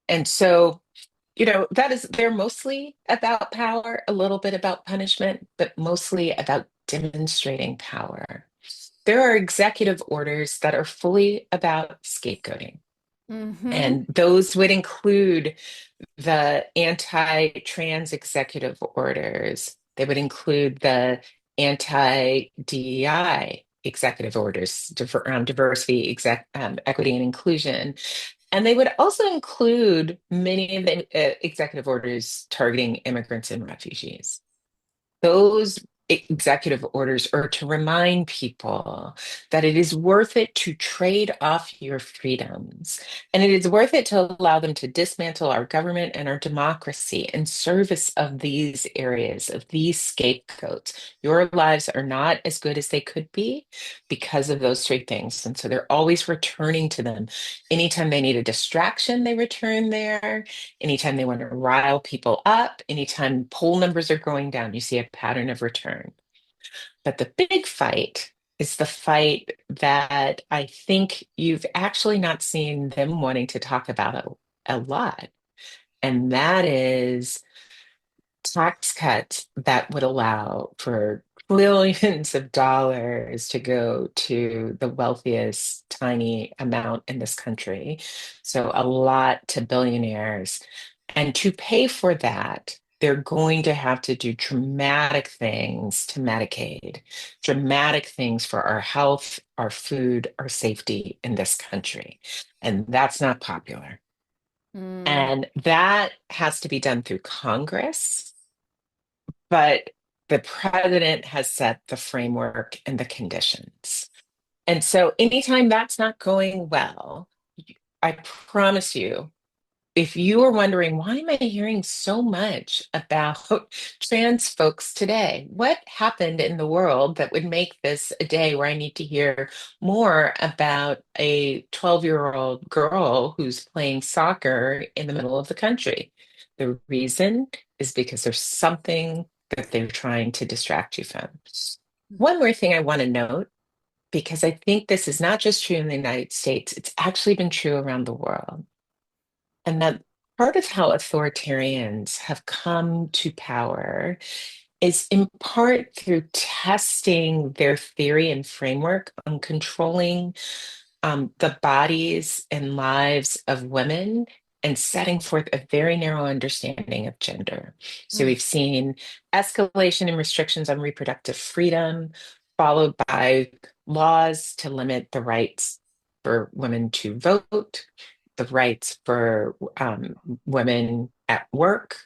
Speaker 5: And so, they're mostly about power, a little bit about punishment, but mostly about demonstrating power. There are executive orders that are fully about scapegoating.
Speaker 4: Mm-hmm.
Speaker 5: And those would include the anti-trans executive orders. They would include the anti-DEI executive orders, around diversity, equity, and inclusion. And they would also include many of the executive orders targeting immigrants and refugees. Those executive orders are to remind people that it is worth it to trade off your freedoms, and it is worth it to allow them to dismantle our government and our democracy in service of these areas, of these scapegoats. Your lives are not as good as they could be because of those three things. And so they're always returning to them. Anytime they need a distraction, they return there. Anytime they want to rile people up, anytime poll numbers are going down, you see a pattern of return. But the big fight is the fight that I think you've actually not seen them wanting to talk about a lot. And that is tax cuts that would allow for trillions of dollars to go to the wealthiest tiny amount in this country. So a lot to billionaires. And to pay for that, they're going to have to do dramatic things to Medicaid, dramatic things for our health, our food, our safety in this country. And that's not popular.
Speaker 4: Mm.
Speaker 5: And that has to be done through Congress, but the president has set the framework and the conditions. And so anytime that's not going well, I promise you, if you are wondering, why am I hearing so much about trans folks today? What happened in the world that would make this a day where I need to hear more about a 12-year-old girl who's playing soccer in the middle of the country? The reason is because there's something that they're trying to distract you from. One more thing I want to note, because I think this is not just true in the United States, it's actually been true around the world. And that part of how authoritarians have come to power is in part through testing their theory and framework on controlling the bodies and lives of women and setting forth a very narrow understanding of gender. So
Speaker 4: Mm,
Speaker 5: we've seen escalation and restrictions on reproductive freedom, followed by laws to limit the rights for women to vote, the rights for women at work,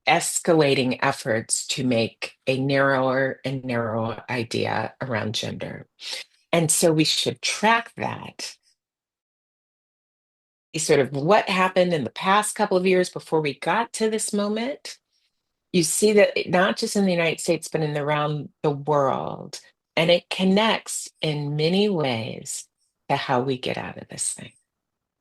Speaker 5: escalating efforts to make a narrower and narrower idea around gender. And so we should track that, sort of what happened in the past couple of years before we got to this moment. You see that not just in the United States, but in around the world. And it connects in many ways to how we get out of this thing,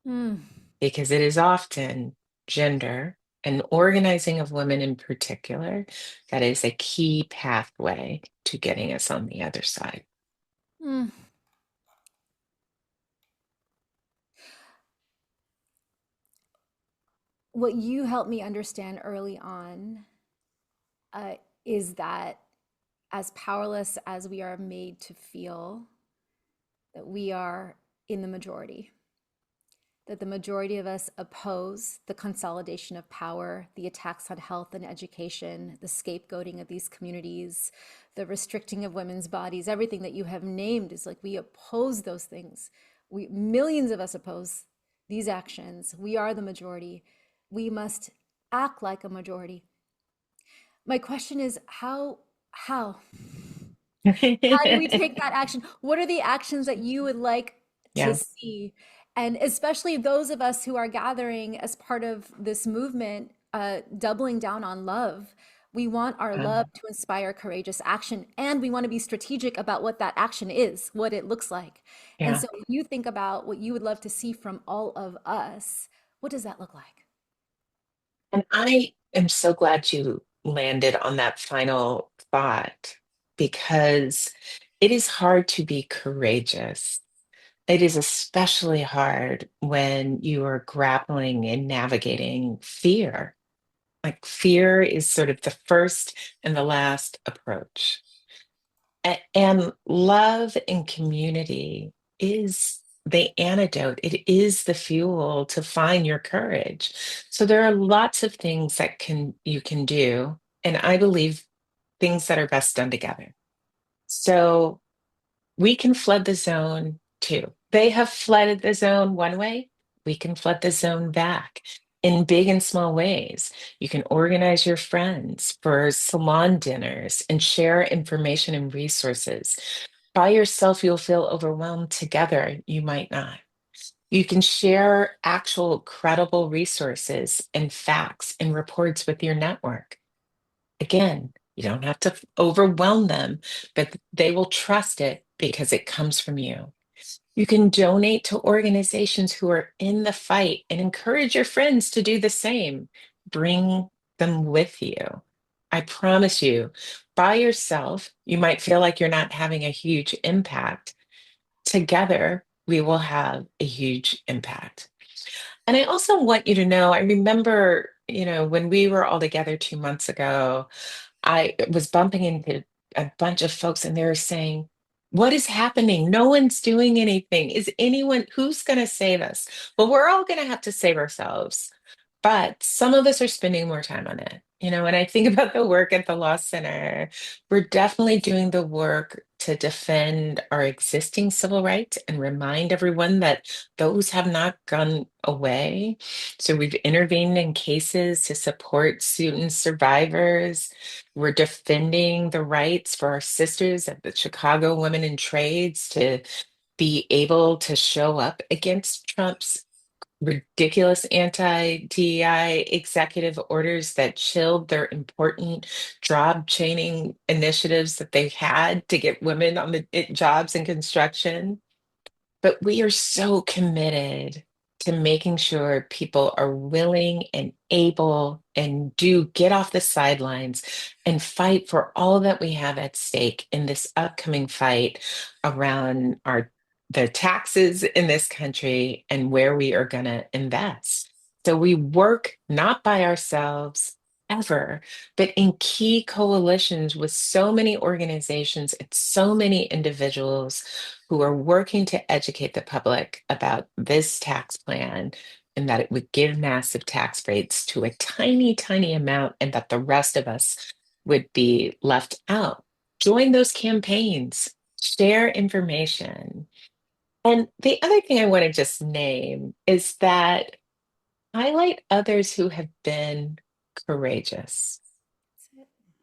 Speaker 4: mm,
Speaker 5: because it is often gender and organizing of women in particular that is a key pathway to getting us on the other side.
Speaker 4: mm. What you helped me understand early on uh, is that as powerless as we are made to feel, that we are in the majority, that the majority of us oppose the consolidation of power, the attacks on health and education, the scapegoating of these communities, the restricting of women's bodies, everything that you have named is like we oppose those things. Millions of us oppose these actions. We are the majority. We must act like a majority. My question is how how do we take that action? What are the actions that you would like to
Speaker 5: Yeah.
Speaker 4: see? And especially those of us who are gathering as part of this movement, doubling down on love. We want our love
Speaker 5: Um,
Speaker 4: to inspire courageous action, and we want to be strategic about what that action is, what it looks like. And
Speaker 5: yeah.
Speaker 4: so, when you think about what you would love to see from all of us, what does that look like?
Speaker 5: And I am so glad you landed on that final thought, because it is hard to be courageous. It is especially hard when you are grappling and navigating fear. Like fear is sort of the first and the last approach. And love and community is the antidote. It is the fuel to find your courage. So there are lots of things that can you can do, and I believe things that are best done together. So we can flood the zone too. They have flooded the zone one way. We can flood the zone back in big and small ways. You can organize your friends for salon dinners and share information and resources. By yourself, you'll feel overwhelmed. Together, you might not. You can share actual credible resources and facts and reports with your network. Again, you don't have to overwhelm them, but they will trust it because it comes from you. You can donate to organizations who are in the fight and encourage your friends to do the same. Bring them with you. I promise you, by yourself, you might feel like you're not having a huge impact. Together, we will have a huge impact. And I also want you to know, I remember, when we were all together 2 months ago, I was bumping into a bunch of folks and they were saying, "What is happening? No one's doing anything. Who's going to save us?" Well, we're all going to have to save ourselves, but some of us are spending more time on it. When I think about the work at the Law Center, we're definitely doing the work to defend our existing civil rights and remind everyone that those have not gone away. So we've intervened in cases to support student survivors. We're defending the rights for our sisters at the Chicago Women in Trades to be able to show up against Trump's ridiculous anti-DEI executive orders that chilled their important job chaining initiatives that they had to get women on the jobs in construction. But we are so committed to making sure people are willing and able and do get off the sidelines and fight for all that we have at stake in this upcoming fight around the taxes in this country and where we are going to invest. So we work not by ourselves ever, but in key coalitions with so many organizations and so many individuals who are working to educate the public about this tax plan and that it would give massive tax rates to a tiny, tiny amount and that the rest of us would be left out. Join those campaigns, share information. And the other thing I want to just name is that highlight others who have been courageous.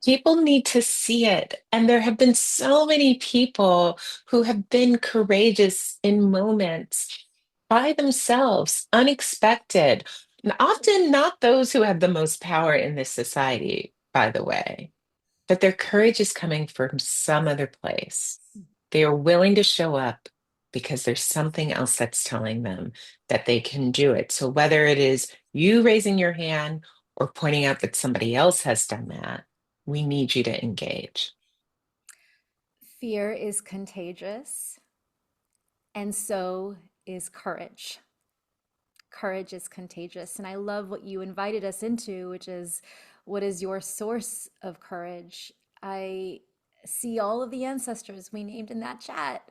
Speaker 5: People need to see it. And there have been so many people who have been courageous in moments by themselves, unexpected, and often not those who have the most power in this society, by the way, but their courage is coming from some other place. They are willing to show up because there's something else that's telling them that they can do it. So whether it is you raising your hand or pointing out that somebody else has done that, we need you to engage.
Speaker 4: Fear is contagious, and so is courage. Courage is contagious. And I love what you invited us into, which is what is your source of courage? I see all of the ancestors we named in that chat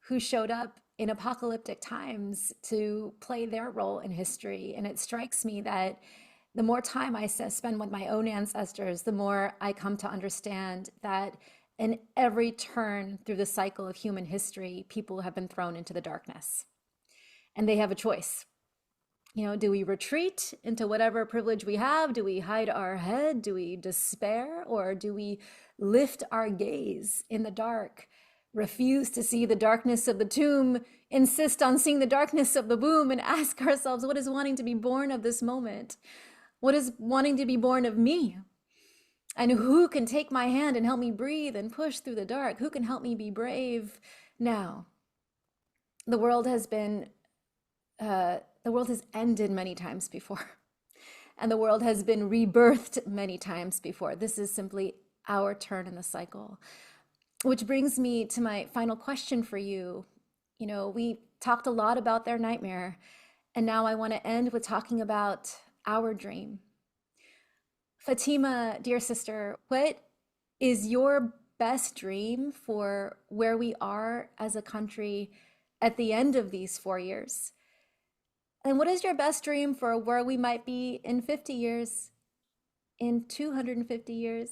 Speaker 4: who showed up in apocalyptic times to play their role in history. And it strikes me that the more time I spend with my own ancestors, the more I come to understand that in every turn through the cycle of human history, people have been thrown into the darkness. And they have a choice. Do we retreat into whatever privilege we have? Do we hide our head? Do we despair? Or do we lift our gaze in the dark, refuse to see the darkness of the tomb, insist on seeing the darkness of the womb, and ask ourselves, what is wanting to be born of this moment? What is wanting to be born of me? And who can take my hand and help me breathe and push through the dark? Who can help me be brave now? The world has ended many times before, and the world has been rebirthed many times before. This is simply our turn in the cycle, which brings me to my final question for you. We talked a lot about their nightmare, and now I want to end with talking about our dream. Fatima, dear sister, what is your best dream for where we are as a country at the end of these 4 years? And what is your best dream for where we might be in 50 years, in 250 years,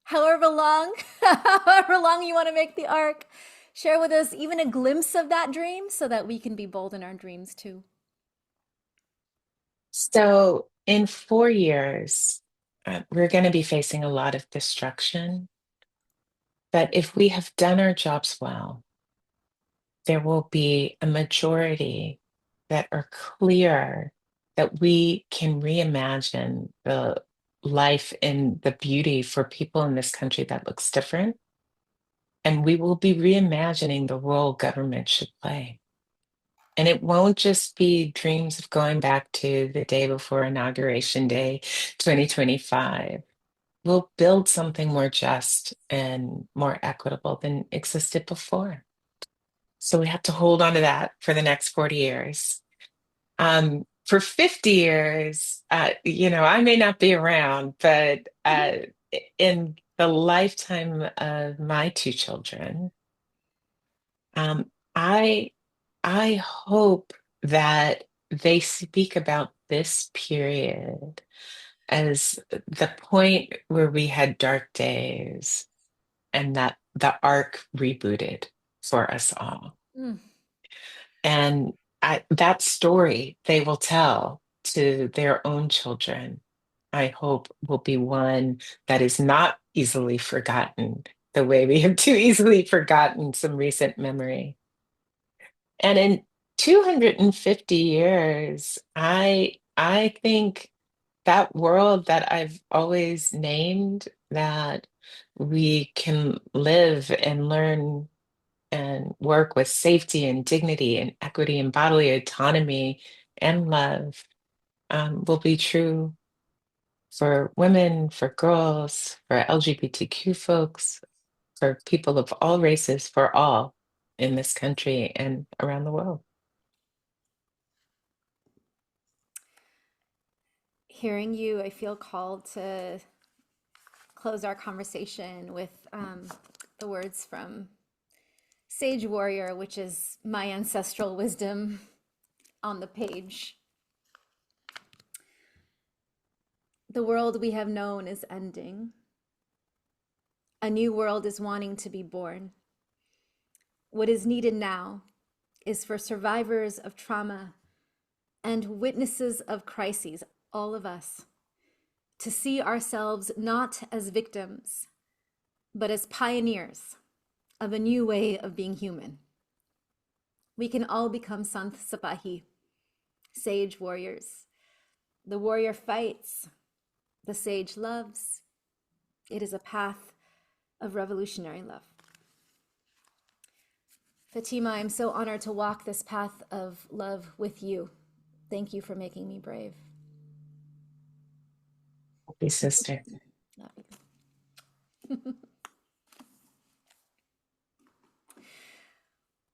Speaker 4: however long, however long you want to make the arc? Share with us even a glimpse of that dream so that we can be bold in our dreams too.
Speaker 5: So, in 4 years, we're going to be facing a lot of destruction. But if we have done our jobs well, there will be a majority that are clear that we can reimagine the life and the beauty for people in this country that looks different. And we will be reimagining the role government should play. And it won't just be dreams of going back to the day before Inauguration Day 2025. We'll build something more just and more equitable than existed before. So we have to hold on to that for the next 40 years. For 50 years, I may not be around, but in the lifetime of my two children, um, I I hope that they speak about this period as the point where we had dark days and that the arc rebooted for us all.
Speaker 4: Mm.
Speaker 5: And that story they will tell to their own children, I hope will be one that is not easily forgotten the way we have too easily forgotten some recent memory. And in 250 years, I think that world that I've always named, that we can live and learn and work with safety and dignity and equity and bodily autonomy and love, will be true for women, for girls, for LGBTQ folks, for people of all races, for all in this country and around the world.
Speaker 4: Hearing you, I feel called to close our conversation with the words from Sage Warrior, which is my ancestral wisdom on the page. The world we have known is ending. A new world is wanting to be born. What is needed now is for survivors of trauma and witnesses of crises, all of us, to see ourselves not as victims, but as pioneers of a new way of being human. We can all become Sant Sipahi, sage warriors. The warrior fights, the sage loves. It is a path of revolutionary love. Fatima, I'm so honored to walk this path of love with you. Thank you for making me brave.
Speaker 5: Happy sister.
Speaker 4: Love you.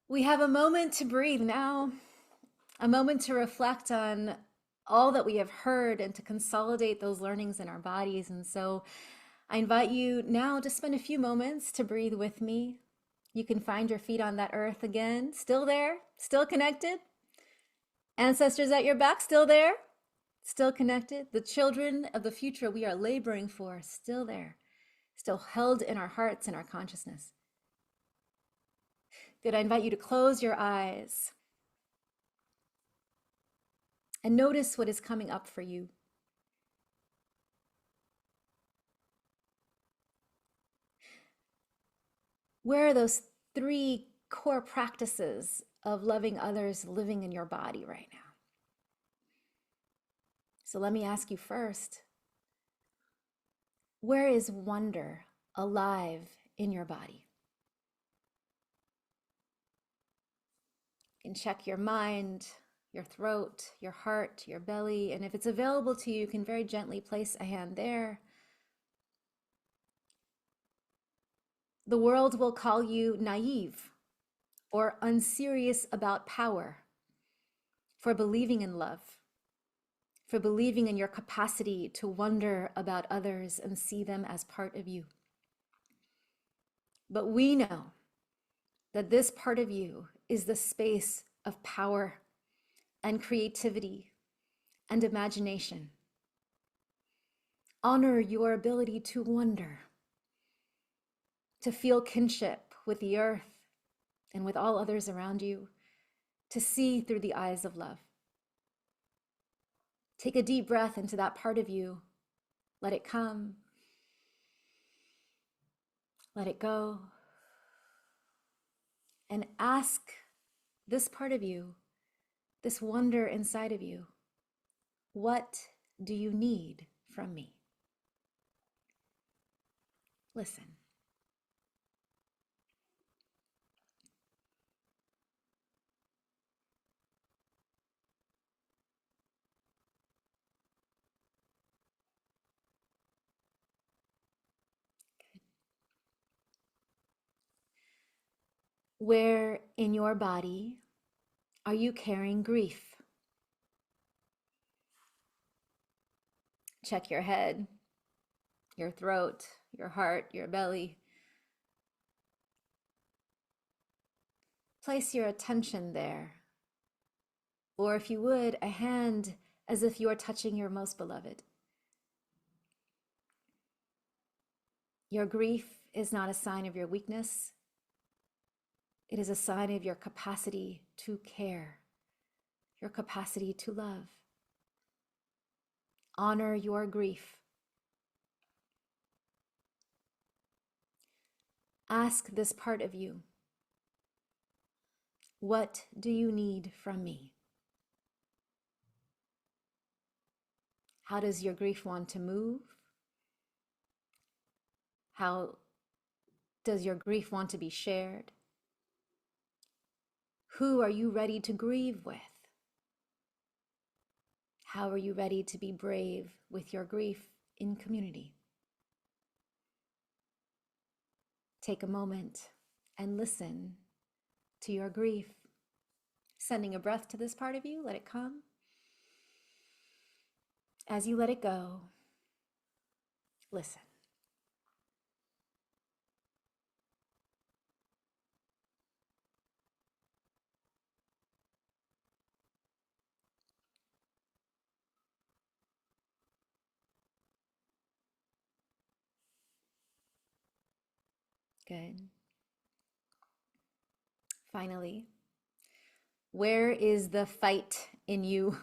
Speaker 4: We have a moment to breathe now, a moment to reflect on all that we have heard and to consolidate those learnings in our bodies. And so I invite you now to spend a few moments to breathe with me. You can find your feet on that earth again, still there, still connected. Ancestors at your back, still there, still connected. The children of the future we are laboring for, still there, still held in our hearts and our consciousness. Good, I invite you to close your eyes and notice what is coming up for you. Where are those 3 core practices of loving others living in your body right now? So let me ask you first, where is wonder alive in your body? You can check your mind, your throat, your heart, your belly, and if it's available to you, you can very gently place a hand there. The world will call you naive or unserious about power for believing in love, for believing in your capacity to wonder about others and see them as part of you. But we know that this part of you is the space of power and creativity and imagination. Honor your ability to wonder, to feel kinship with the earth and with all others around you, to see through the eyes of love. Take a deep breath into that part of you. Let it come. Let it go. And ask this part of you, this wonder inside of you, what do you need from me? Listen. Where in your body are you carrying grief? Check your head, your throat, your heart, your belly. Place your attention there. Or if you would, a hand as if you are touching your most beloved. Your grief is not a sign of your weakness. It is a sign of your capacity to care, your capacity to love. Honor your grief. Ask this part of you, What do you need from me? How does your grief want to move? How does your grief want to be shared? Who are you ready to grieve with? How are you ready to be brave with your grief in community? Take a moment and listen to your grief. Sending a breath to this part of you, let it come. As you let it go, listen. Good. Finally, where is the fight in you?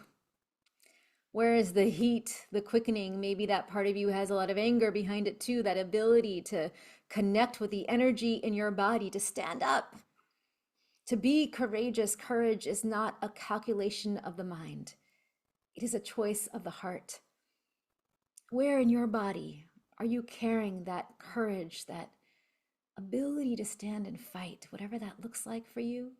Speaker 4: Where is the heat, the quickening? Maybe that part of you has a lot of anger behind it too, that ability to connect with the energy in your body, to stand up, to be courageous. Courage is not a calculation of the mind. It is a choice of the heart. Where in your body are you carrying that courage, that ability to stand and fight, whatever that looks like for you?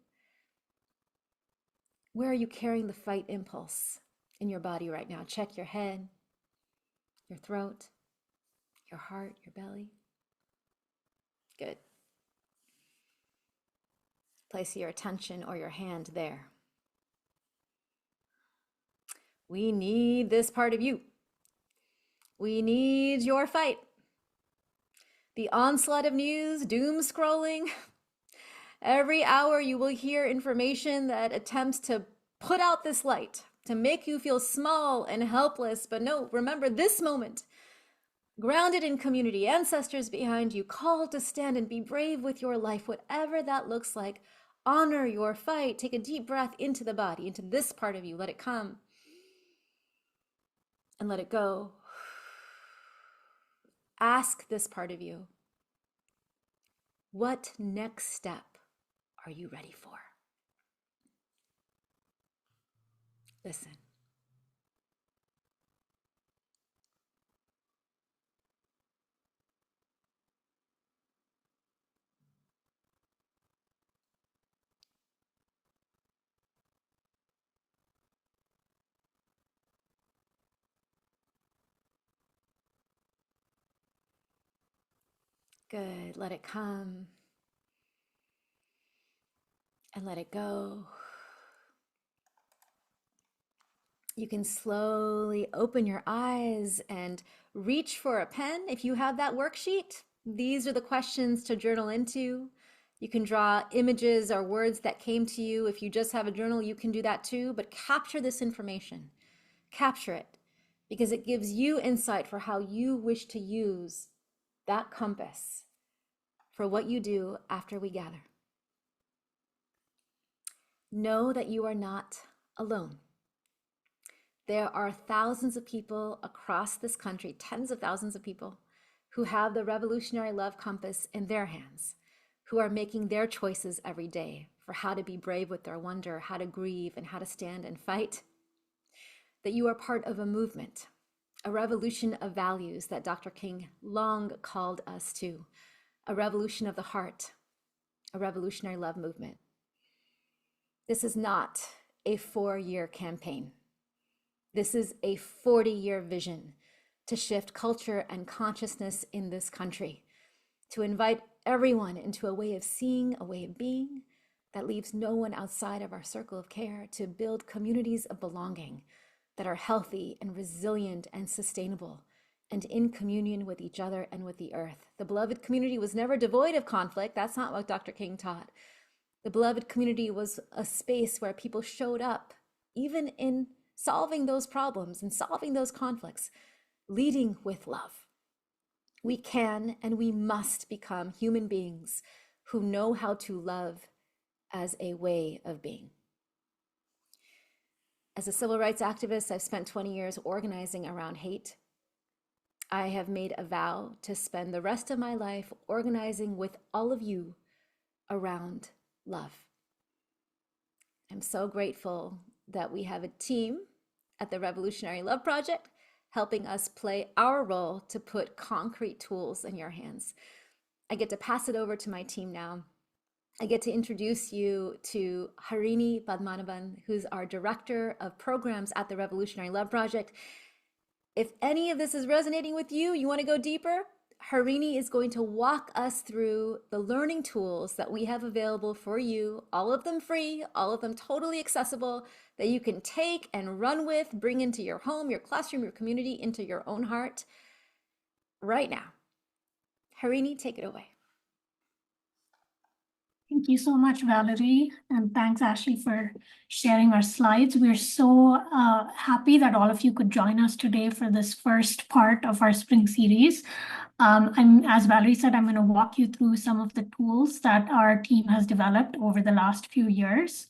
Speaker 4: Where are you carrying the fight impulse in your body right now? Check your head, your throat, your heart, your belly. Good. Place your attention or your hand there. We need this part of you. We need your fight. The onslaught of news, doom scrolling. Every hour you will hear information that attempts to put out this light, to make you feel small and helpless. But no, remember this moment, grounded in community, ancestors behind you, called to stand and be brave with your life, whatever that looks like. Honor your fight. Take a deep breath into the body, into this part of you. Let it come and let it go. Ask this part of you, what next step are you ready for? Listen. Good. Let it come and let it go. You can slowly open your eyes and reach for a pen if you have that worksheet. These are the questions to journal into. You can draw images or words that came to you. If you just have a journal, you can do that too, but capture this information. Capture it because it gives you insight for how you wish to use that compass for what you do after we gather. Know that you are not alone. There are thousands of people across this country, tens of thousands of people, who have the revolutionary love compass in their hands, who are making their choices every day for how to be brave with their wonder, how to grieve, and how to stand and fight. That you are part of a movement, a revolution of values that Dr. King long called us to, a revolution of the heart, a revolutionary love movement. This is not a 4-year campaign. This is a 40-year vision to shift culture and consciousness in this country, to invite everyone into a way of seeing, a way of being that leaves no one outside of our circle of care, to build communities of belonging that are healthy and resilient and sustainable and in communion with each other and with the earth. The beloved community was never devoid of conflict. That's not what Dr. King taught. The beloved community was a space where people showed up, even in solving those problems and solving those conflicts, leading with love. We can and we must become human beings who know how to love as a way of being. As a civil rights activist, I've spent 20 years organizing around hate. I have made a vow to spend the rest of my life organizing with all of you around love. I'm so grateful that we have a team at the Revolutionary Love Project helping us play our role to put concrete tools in your hands. I get to pass it over to my team now. I get to introduce you to Harini Padmanabhan, who's our Director of Programs at the Revolutionary Love Project. If any of this is resonating with you, you want to go deeper, Harini is going to walk us through the learning tools that we have available for you, all of them free, all of them totally accessible, that you can take and run with, bring into your home, your classroom, your community, into your own heart right now. Harini, take it away.
Speaker 6: Thank you so much, Valarie, and thanks, Ashley, for sharing our slides. We're so happy that all of you could join us today for this first part of our spring series. As Valarie said, I'm going to walk you through some of the tools that our team has developed over the last few years.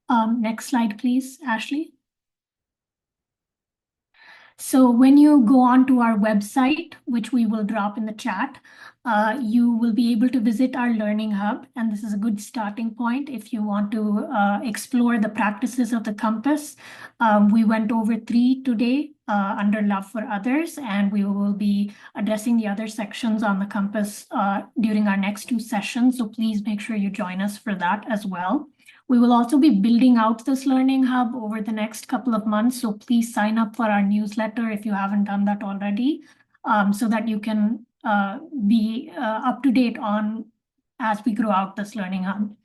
Speaker 6: Next slide, please, Ashley. So when you go on to our website, which we will drop in the chat, you will be able to visit our Learning Hub. And this is a good starting point if you want to explore the practices of the compass. We went over 3 today under Love for Others, and we will be addressing the other sections on the compass during our next 2 sessions. So please make sure you join us for that as well. We will also be building out this Learning Hub over the next couple of months, so please sign up for our newsletter if you haven't done that already, so that you can be up to date on as we grow out this Learning Hub.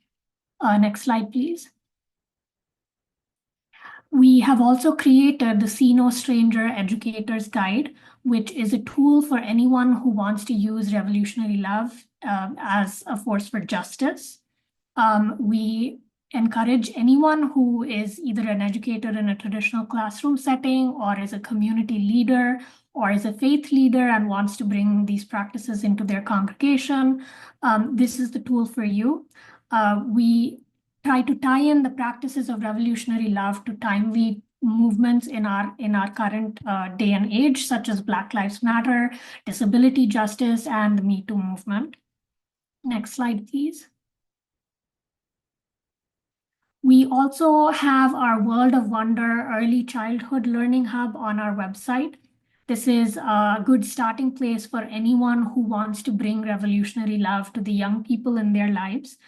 Speaker 6: Next slide, please. We have also created the See No Stranger Educator's Guide, which is a tool for anyone who wants to use revolutionary love as a force for justice. We encourage anyone who is either an educator in a traditional classroom setting or is a community leader or is a faith leader and wants to bring these practices into their congregation. This is the tool for you. We try to tie in the practices of revolutionary love to timely movements in our current day and age, such as Black Lives Matter, disability justice, and the Me Too movement. Next slide, please. We also have our World of Wonder Early Childhood Learning Hub on our website. This is a good starting place for anyone who wants to bring revolutionary love to the young people in their lives.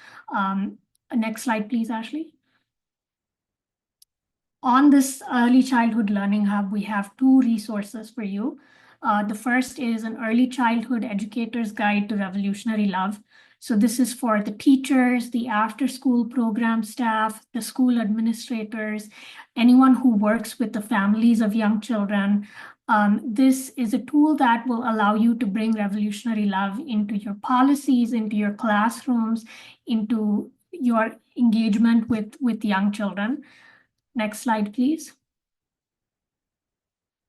Speaker 6: Next slide, please, Ashley. On this Early Childhood Learning Hub, we have 2 resources for you. The first is an Early Childhood Educator's Guide to Revolutionary Love. So this is for the teachers, the after-school program staff, the school administrators, anyone who works with the families of young children. This is a tool that will allow you to bring revolutionary love into your policies, into your classrooms, into your engagement with young children. Next slide, please.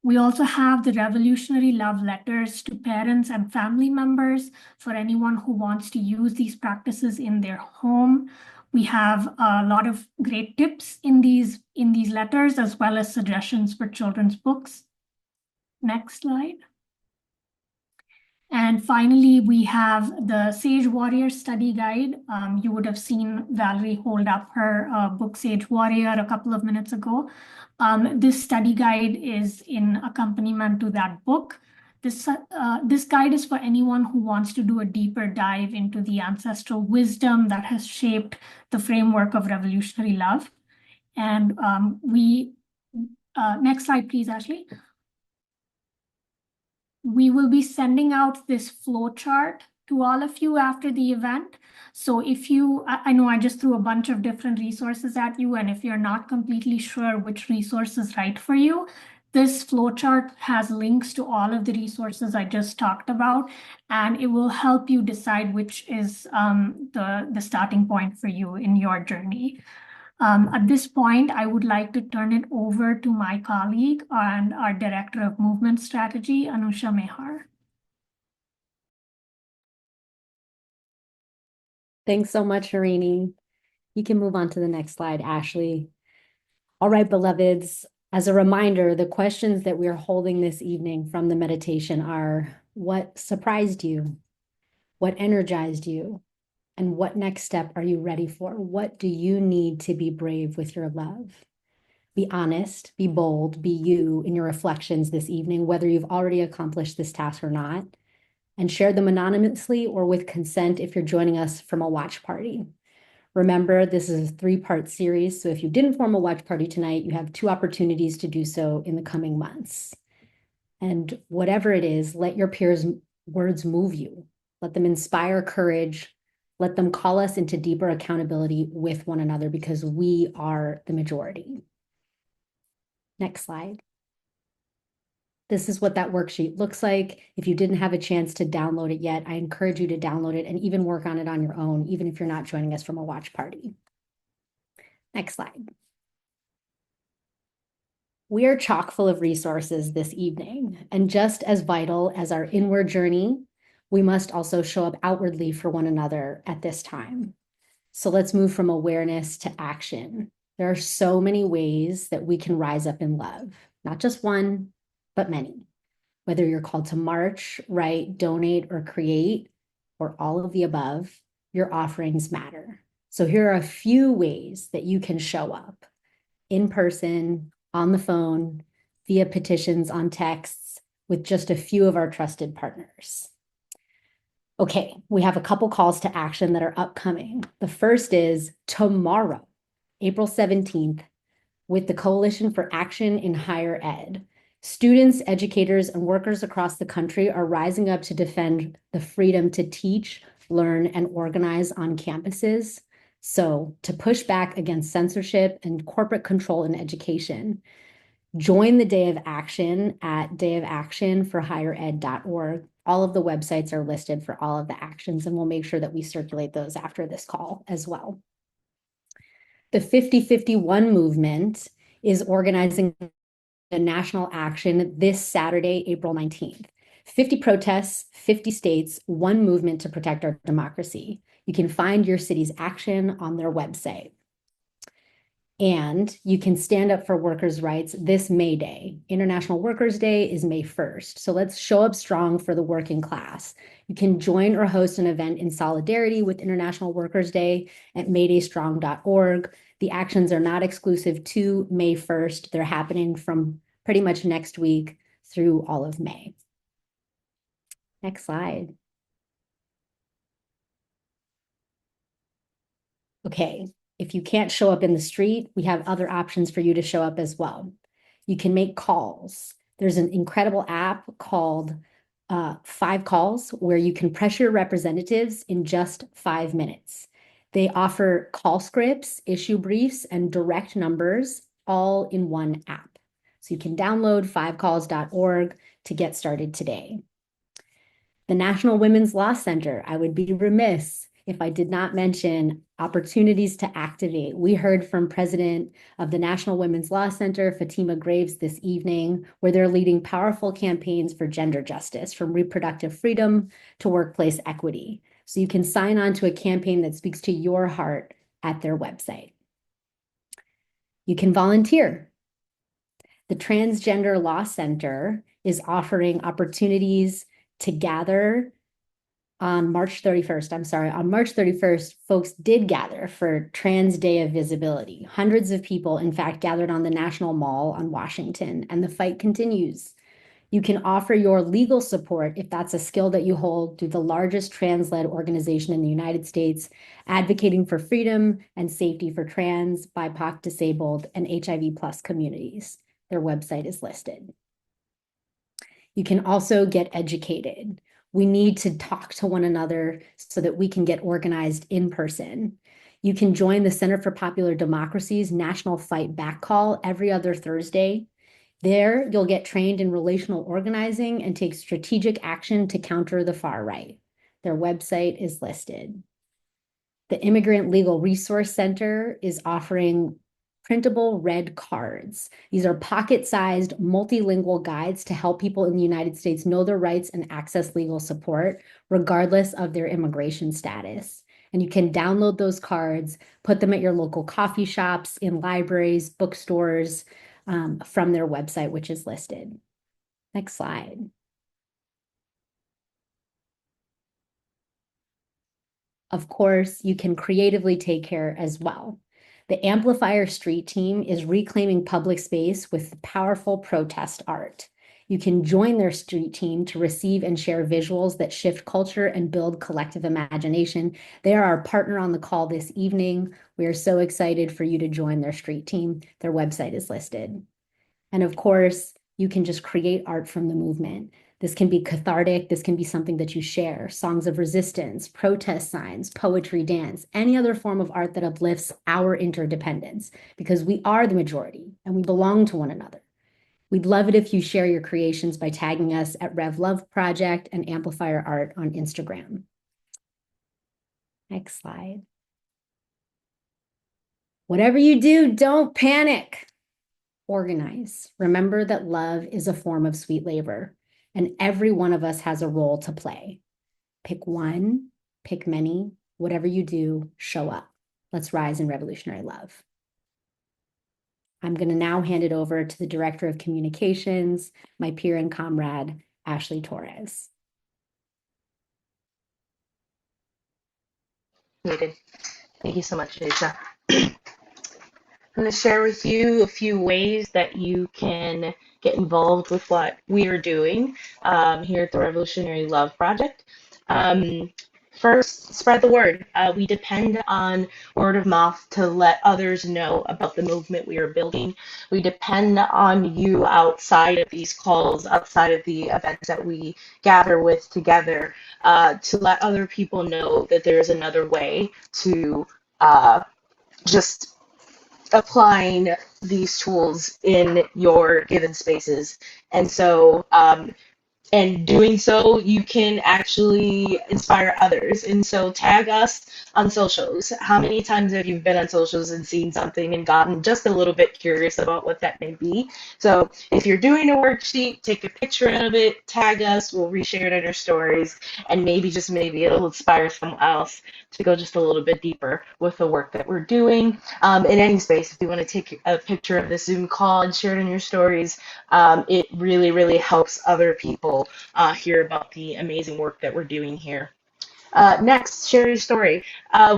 Speaker 6: We also have the revolutionary love letters to parents and family members for anyone who wants to use these practices in their home. We have a lot of great tips in these letters, as well as suggestions for children's books. Next slide. And finally, we have the Sage Warrior Study Guide. You would have seen Valarie hold up her book, Sage Warrior, a couple of minutes ago. This study guide is in accompaniment to that book. This guide is for anyone who wants to do a deeper dive into the ancestral wisdom that has shaped the framework of revolutionary love. And next slide, please, Ashley. We will be sending out this flow chart to all of you after the event. So if you, I know I just threw a bunch of different resources at you, and if you're not completely sure which resource is right for you, this flow chart has links to all of the resources I just talked about, and it will help you decide which is the starting point for you in your journey. At this point, I would like to turn it over to my colleague and our Director of Movement Strategy, Anusha Mehar.
Speaker 7: Thanks so much, Harini. You can move on to the next slide, Ashley. All right, beloveds, as a reminder, the questions that we're holding this evening from the meditation are: what surprised you? What energized you? And what next step are you ready for? What do you need to be brave with your love? Be honest, be bold, be you in your reflections this evening, whether you've already accomplished this task or not, and share them anonymously or with consent if you're joining us from a watch party. Remember, this is a 3-part series, so if you didn't form a watch party tonight, you have 2 opportunities to do so in the coming months. And whatever it is, let your peers' words move you. Let them inspire courage. Let them call us into deeper accountability with one another because we are the majority. Next slide. This is what that worksheet looks like. If you didn't have a chance to download it yet, I encourage you to download it and even work on it on your own, even if you're not joining us from a watch party. Next slide. We are chock full of resources this evening, and just as vital as our inward journey, we must also show up outwardly for one another at this time. So let's move from awareness to action. There are so many ways that we can rise up in love, not just one, but many. Whether you're called to march, write, donate, or create, or all of the above, your offerings matter. So here are a few ways that you can show up in person, on the phone, via petitions, on texts, with just a few of our trusted partners. Okay, we have a couple calls to action that are upcoming. The first is tomorrow, April 17th, with the Coalition for Action in Higher Ed. Students, educators, and workers across the country are rising up to defend the freedom to teach, learn, and organize on campuses. So, to push back against censorship and corporate control in education, join the Day of Action at dayofactionforhighered.org. All of the websites are listed for all of the actions, and we'll make sure that we circulate those after this call as well. The 5051 movement is organizing a national action this Saturday, April 19th. 50 protests, 50 states, one movement to protect our democracy. You can find your city's action on their website. And you can stand up for workers' rights this May Day. International Workers' Day is May 1st. So let's show up strong for the working class. You can join or host an event in solidarity with International Workers' Day at maydaystrong.org. The actions are not exclusive to May 1st. They're happening from pretty much next week through all of May. Next slide. Okay, if you can't show up in the street, we have other options for you to show up as well. You can make calls. There's an incredible app called 5 Calls where you can pressure representatives in just 5 minutes. They offer call scripts, issue briefs, and direct numbers all in one app. So you can download 5calls.org to get started today. The National Women's Law Center, I would be remiss if I did not mention opportunities to activate. We heard from President of the National Women's Law Center, Fatima Graves, this evening, where they're leading powerful campaigns for gender justice, from reproductive freedom to workplace equity. So you can sign on to a campaign that speaks to your heart at their website. You can volunteer. The Transgender Law Center is offering opportunities to gather on March 31st. On March 31st, folks did gather for Trans Day of Visibility. Hundreds of people, in fact, gathered on the National Mall on Washington, and the fight continues. You can offer your legal support if that's a skill that you hold through the largest trans-led organization in the United States, advocating for freedom and safety for trans, BIPOC, disabled, and HIV+ communities. Their website is listed. You can also get educated. We need to talk to one another so that we can get organized in person. You can join the Center for Popular Democracy's National Fight Back Call every other Thursday. There, you'll get trained in relational organizing and take strategic action to counter the far right. Their website is listed. The Immigrant Legal Resource Center is offering printable red cards. These are pocket-sized multilingual guides to help people in the United States know their rights and access legal support, regardless of their immigration status. And you can download those cards, put them at your local coffee shops, in libraries, bookstores, from their website, which is listed. Next slide. Of course, you can creatively take care as well. The Amplifier Street team is reclaiming public space with powerful protest art. You can join their street team to receive and share visuals that shift culture and build collective imagination. They are our partner on the call this evening. We are so excited for you to join their street team. Their website is listed. And of course, you can just create art from the movement. This can be cathartic. This can be something that you share. Songs of resistance, protest signs, poetry, dance, any other form of art that uplifts our interdependence, because we are the majority and we belong to one another. We'd love it if you share your creations by tagging us at Rev Love Project and Amplifier Art on Instagram. Next slide. Whatever you do, don't panic. Organize. Remember that love is a form of sweet labor, and every one of us has a role to play. Pick one, pick many, whatever you do, show up. Let's rise in revolutionary love. I'm going to now hand it over to the Director of Communications, my peer and comrade, Ashley Torres.
Speaker 8: Muted. Thank you so much, Lisa. I'm going to share with you a few ways that you can get involved with what we are doing here at the Revolutionary Love Project. First, spread the word. We depend on word of mouth to let others know about the movement we are building. We depend on you outside of these calls, outside of the events that we gather with together, to let other people know that there is another way to just applying these tools in your given spaces. And so, and doing so, you can actually inspire others. And so tag us on socials. How many times have you been on socials and seen something and gotten just a little bit curious about what that may be? So if you're doing a worksheet, take a picture of it, tag us, we'll reshare it in our stories, and maybe, just maybe, it'll inspire someone else to go just a little bit deeper with the work that we're doing. In any space, if you want to take a picture of the Zoom call and share it in your stories, it really, really helps other people hear about the amazing work that we're doing here. Next, share your story.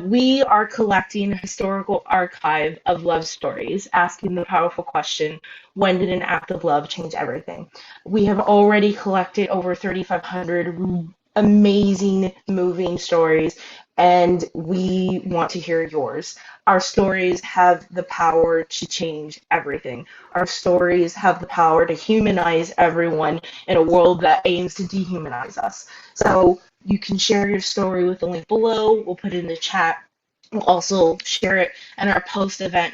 Speaker 8: We are collecting a historical archive of love stories, asking the powerful question, when did an act of love change everything? We have already collected over 3,500 amazing, moving stories, and we want to hear yours. Our stories have the power to change everything. Our stories have the power to humanize everyone in a world that aims to dehumanize us. So you can share your story with the link below. We'll put it in the chat. We'll also share it in our post-event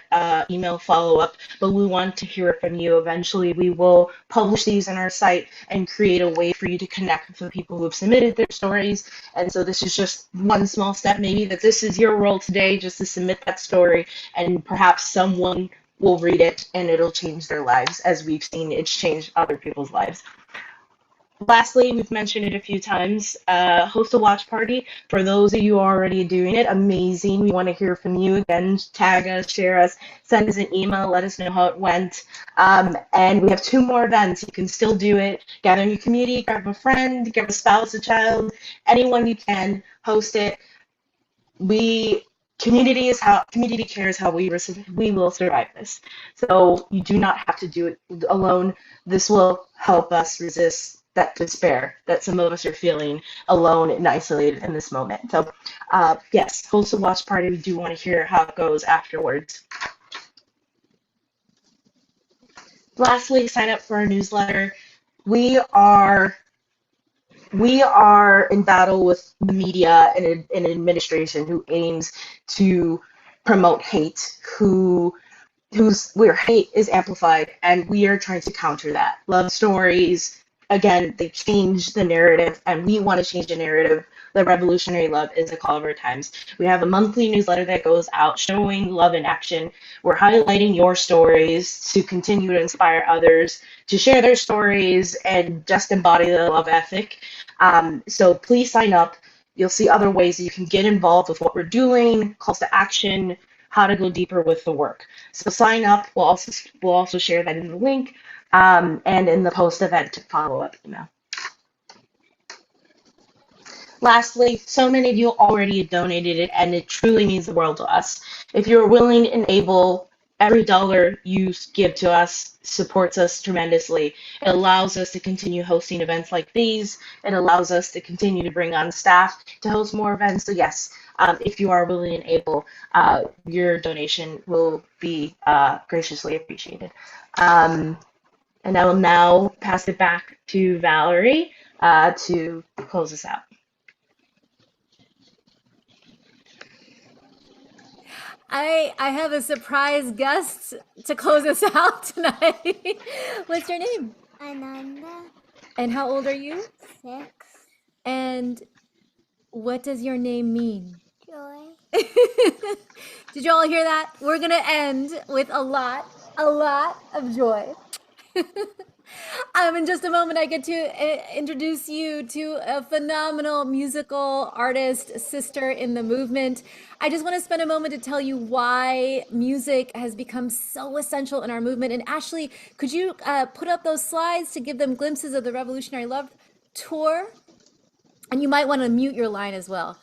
Speaker 8: email follow-up, but we want to hear from you. Eventually, we will publish these on our site and create a way for you to connect with the people who have submitted their stories. And so this is just one small step, maybe that this is your role today, just to submit that story, and perhaps someone will read it and it'll change their lives, as we've seen it's changed other people's lives. Lastly, we've mentioned it a few times, host a watch party. For those of you already doing it, amazing. We want to hear from you. Again, tag us, share us, send us an email, let us know how it went. And we have 2 more events. You can still do it. Gather in your community, grab a friend, grab a spouse, a child, anyone you can, host it. Community cares how we will survive this. So you do not have to do it alone. This will help us resist that despair that some of us are feeling alone and isolated in this moment. So yes, host a watch party. We do want to hear how it goes afterwards. Lastly, sign up for our newsletter. We are in battle with the media and an administration who aims to promote hate, where hate is amplified, and we are trying to counter that. Love stories, again, they change the narrative, and we want to change the narrative. The revolutionary love is a call of our times. We have a monthly newsletter that goes out showing love in action. We're highlighting your stories to continue to inspire others to share their stories and just embody the love ethic. So please sign up. You'll see other ways that you can get involved with what we're doing, calls to action, how to go deeper with the work. So sign up. We'll also share that in the link and in the post-event follow-up email. Lastly, so many of you already donated it, and it truly means the world to us. If you're willing and able, every dollar you give to us supports us tremendously. It allows us to continue hosting events like these. It allows us to continue to bring on staff to host more events. So yes, if you are willing and able, your donation will be graciously appreciated. And I will now pass it back to Valarie to close us out.
Speaker 4: I have a surprise guest to close us out tonight. What's your name?
Speaker 9: Ananda.
Speaker 4: And how old are you?
Speaker 9: 6.
Speaker 4: And what does your name mean?
Speaker 9: Joy.
Speaker 4: Did you all hear that? We're going to end with a lot of joy. In just a moment, I get to introduce you to a phenomenal musical artist, sister in the movement. I just want to spend a moment to tell you why music has become so essential in our movement. And Ashley, could you put up those slides to give them glimpses of the Revolutionary Love Tour? And you might want to mute your line as well.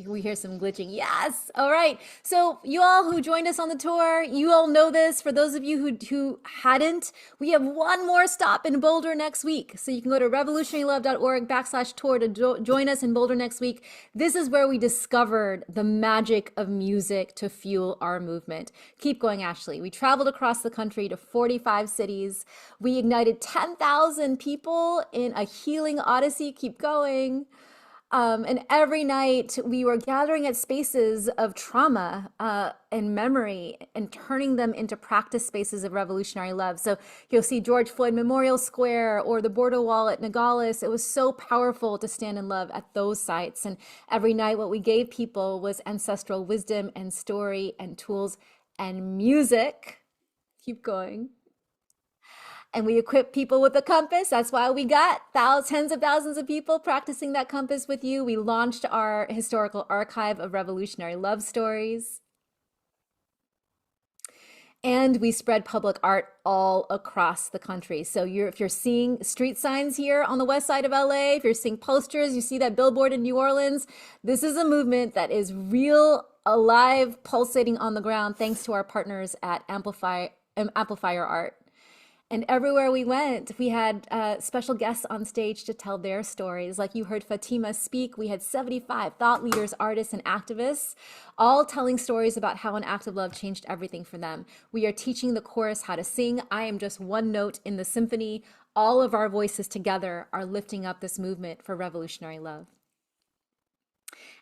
Speaker 4: We hear some glitching. Yes. All right. So you all who joined us on the tour, you all know this. For those of you who hadn't, we have one more stop in Boulder next week. So you can go to revolutionarylove.org/tour to join us in Boulder next week. This is where we discovered the magic of music to fuel our movement. Keep going, Ashley. We traveled across the country to 45 cities. We ignited 10,000 people in a healing odyssey. Keep going. And every night we were gathering at spaces of trauma and memory and turning them into practice spaces of revolutionary love. So you'll see George Floyd Memorial Square or the border wall at Nogales. It was so powerful to stand in love at those sites. And every night what we gave people was ancestral wisdom and story and tools and music. Keep going. And we equip people with a compass. That's why we got tens of thousands of people practicing that compass with you. We launched our historical archive of revolutionary love stories. And we spread public art all across the country. So if you're seeing street signs here on the west side of LA, if you're seeing posters, you see that billboard in New Orleans, this is a movement that is real, alive, pulsating on the ground, thanks to our partners at Amplifier Art. And everywhere we went, we had special guests on stage to tell their stories. Like you heard Fatima speak, we had 75 thought leaders, artists, and activists, all telling stories about how an act of love changed everything for them. We are teaching the chorus how to sing. I am just one note in the symphony. All of our voices together are lifting up this movement for revolutionary love.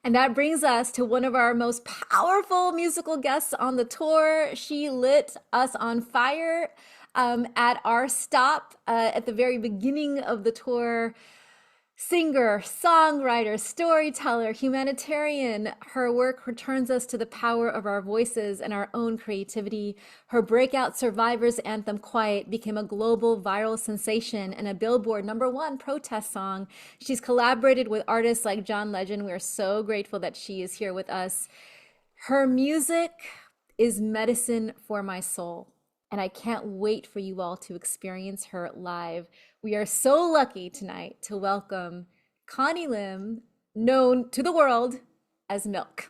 Speaker 4: And that brings us to one of our most powerful musical guests on the tour. She lit us on fire at our stop at the very beginning of the tour. Singer, songwriter, storyteller, humanitarian. Her work returns us to the power of our voices and our own creativity. Her breakout Survivors anthem, Quiet, became a global viral sensation and a Billboard #1 protest song. She's collaborated with artists like John Legend. We are so grateful that she is here with us. Her music is medicine for my soul. And I can't wait for you all to experience her live. We are so lucky tonight to welcome Connie Lim, known to the world as MILCK.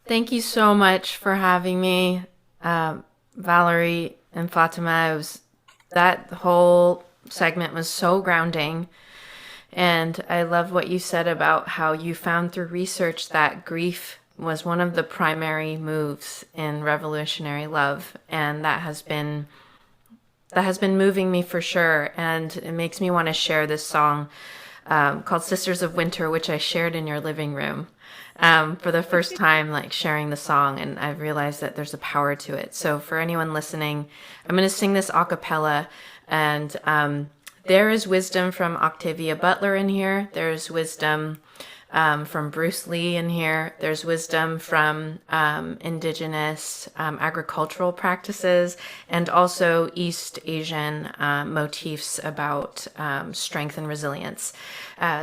Speaker 10: Thank you so much for having me, Valarie and Fatima. That whole segment was so grounding. And I love what you said about how you found through research that grief was one of the primary moves in revolutionary love, and that has been moving me for sure. And it makes me want to share this song called Sisters of Winter, which I shared in your living room for the first time, like sharing the song, and I've realized that there's a power to it. So for anyone listening, I'm going to sing this a cappella, and there is wisdom from Octavia Butler in here. There's wisdom from Bruce Lee in here. There's wisdom from indigenous agricultural practices, and also East Asian motifs about strength and resilience.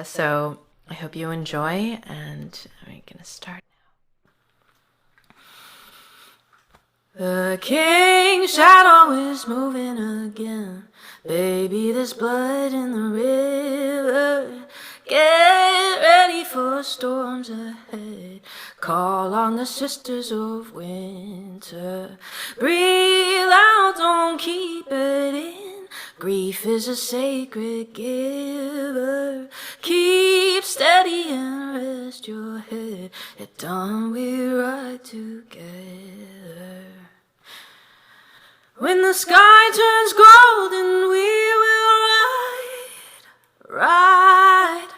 Speaker 10: So I hope you enjoy, and I'm going to start now. The king's shadow is moving again. Baby, there's blood in the river. Get for storms ahead. Call on the sisters of winter. Breathe out, don't keep it in. Grief is a sacred giver. Keep steady and rest your head. At dawn we ride together. When the sky turns golden, we will ride.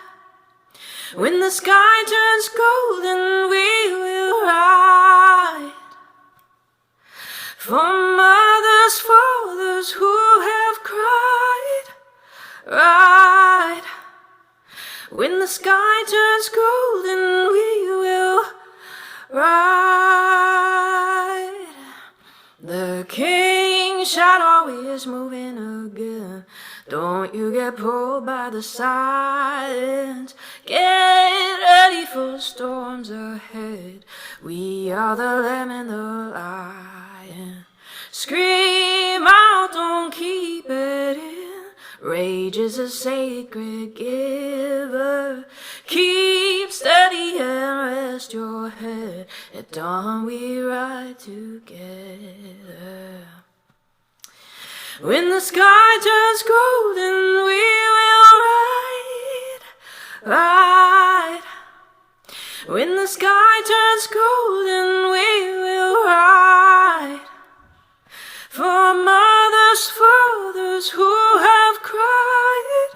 Speaker 10: When the sky turns golden, we will ride. For mothers, fathers who have cried, ride. When the sky turns golden, we will ride. The king shadow is moving again. Don't you get pulled by the silence. Get ready for storms ahead. We are the lamb and the lion. Scream out, don't keep it in. Rage is a sacred giver. Keep steady and rest your head. At dawn we ride together. When the sky turns golden, we will ride. When the sky turns golden, we will ride. For mothers, fathers who have cried,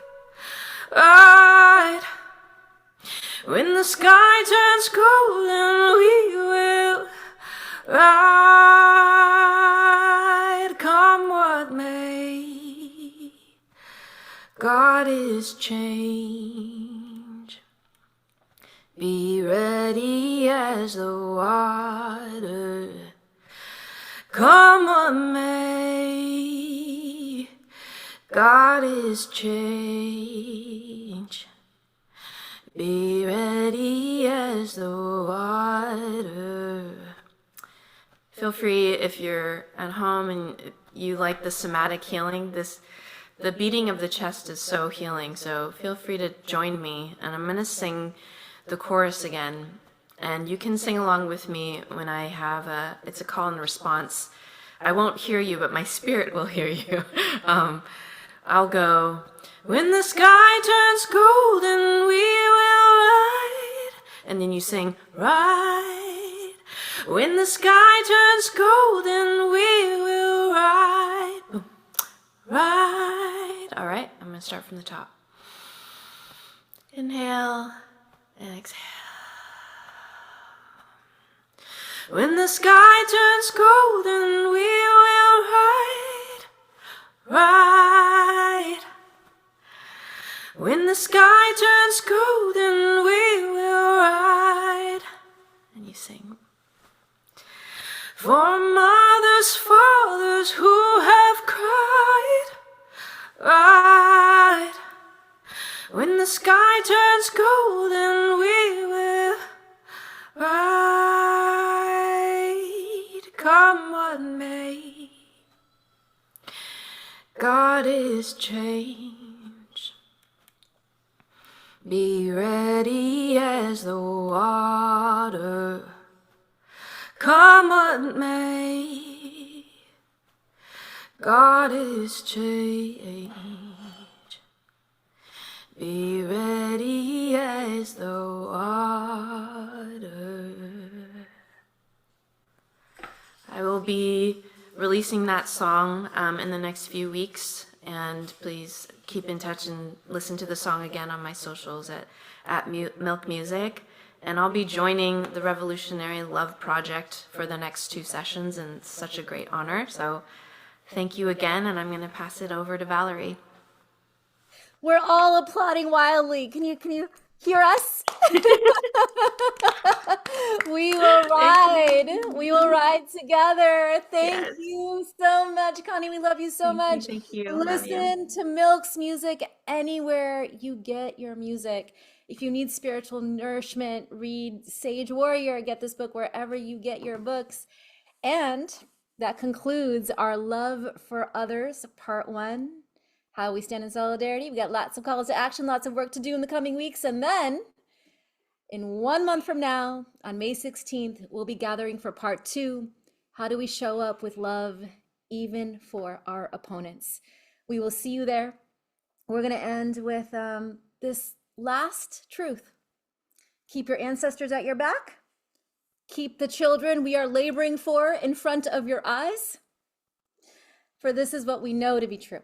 Speaker 10: ride. When the sky turns golden, we will ride. Come what may, God is change. Be ready as the water. Come what may, God is change. Be ready as the water. Feel free, if you're at home and you like the somatic healing, the beating of the chest is so healing, so feel free to join me. And I'm going to sing the chorus again. And you can sing along with me when I have it's a call and response. I won't hear you, but my spirit will hear you. I'll go, when the sky turns golden, we will ride. And then you sing, ride. When the sky turns golden, we will ride. Boom. Ride. All right, I'm going to start from the top. Inhale and exhale. When the sky turns golden, we will ride. When the sky turns golden, we will ride. And you sing. For mothers, fathers who have cried, ride. When the sky turns golden, we will ride. Come what may, God is change. Be ready as the water. Come what may, God is change. Be ready as the water. I will be releasing that song in the next few weeks, and please keep in touch and listen to the song again on my socials at MILCK Music. And I'll be joining the Revolutionary Love Project for the next 2 sessions, and it's such a great honor. So thank you again, and I'm going to pass it over to Valarie.
Speaker 4: We're all applauding wildly. Can you hear us? We will ride. We will ride together. Thank you so much, Connie. We love you so much.
Speaker 10: Thank you.
Speaker 4: Listen to MILCK's music anywhere you get your music. If you need spiritual nourishment, read Sage Warrior. Get this book wherever you get your books. And that concludes our Love for Others, Part 1. How we stand in solidarity. We got lots of calls to action, lots of work to do in the coming weeks. And then In 1 month from now, on May 16th, we'll be gathering for part 2. How do we show up with love even for our opponents? We will see you there. We're going to end with this last truth. Keep your ancestors at your back. Keep the children we are laboring for in front of your eyes. For this is what we know to be true.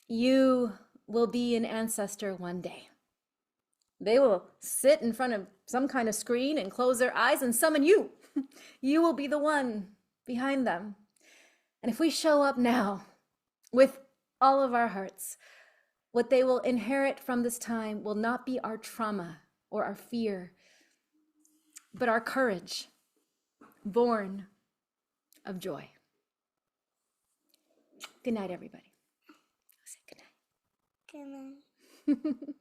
Speaker 4: You will be an ancestor one day. They will sit in front of some kind of screen and close their eyes and summon you. You will be the one behind them. And if we show up now with all of our hearts, what they will inherit from this time will not be our trauma or our fear, but our courage, born of joy. Good night, everybody. I'll say good night.
Speaker 9: Good night.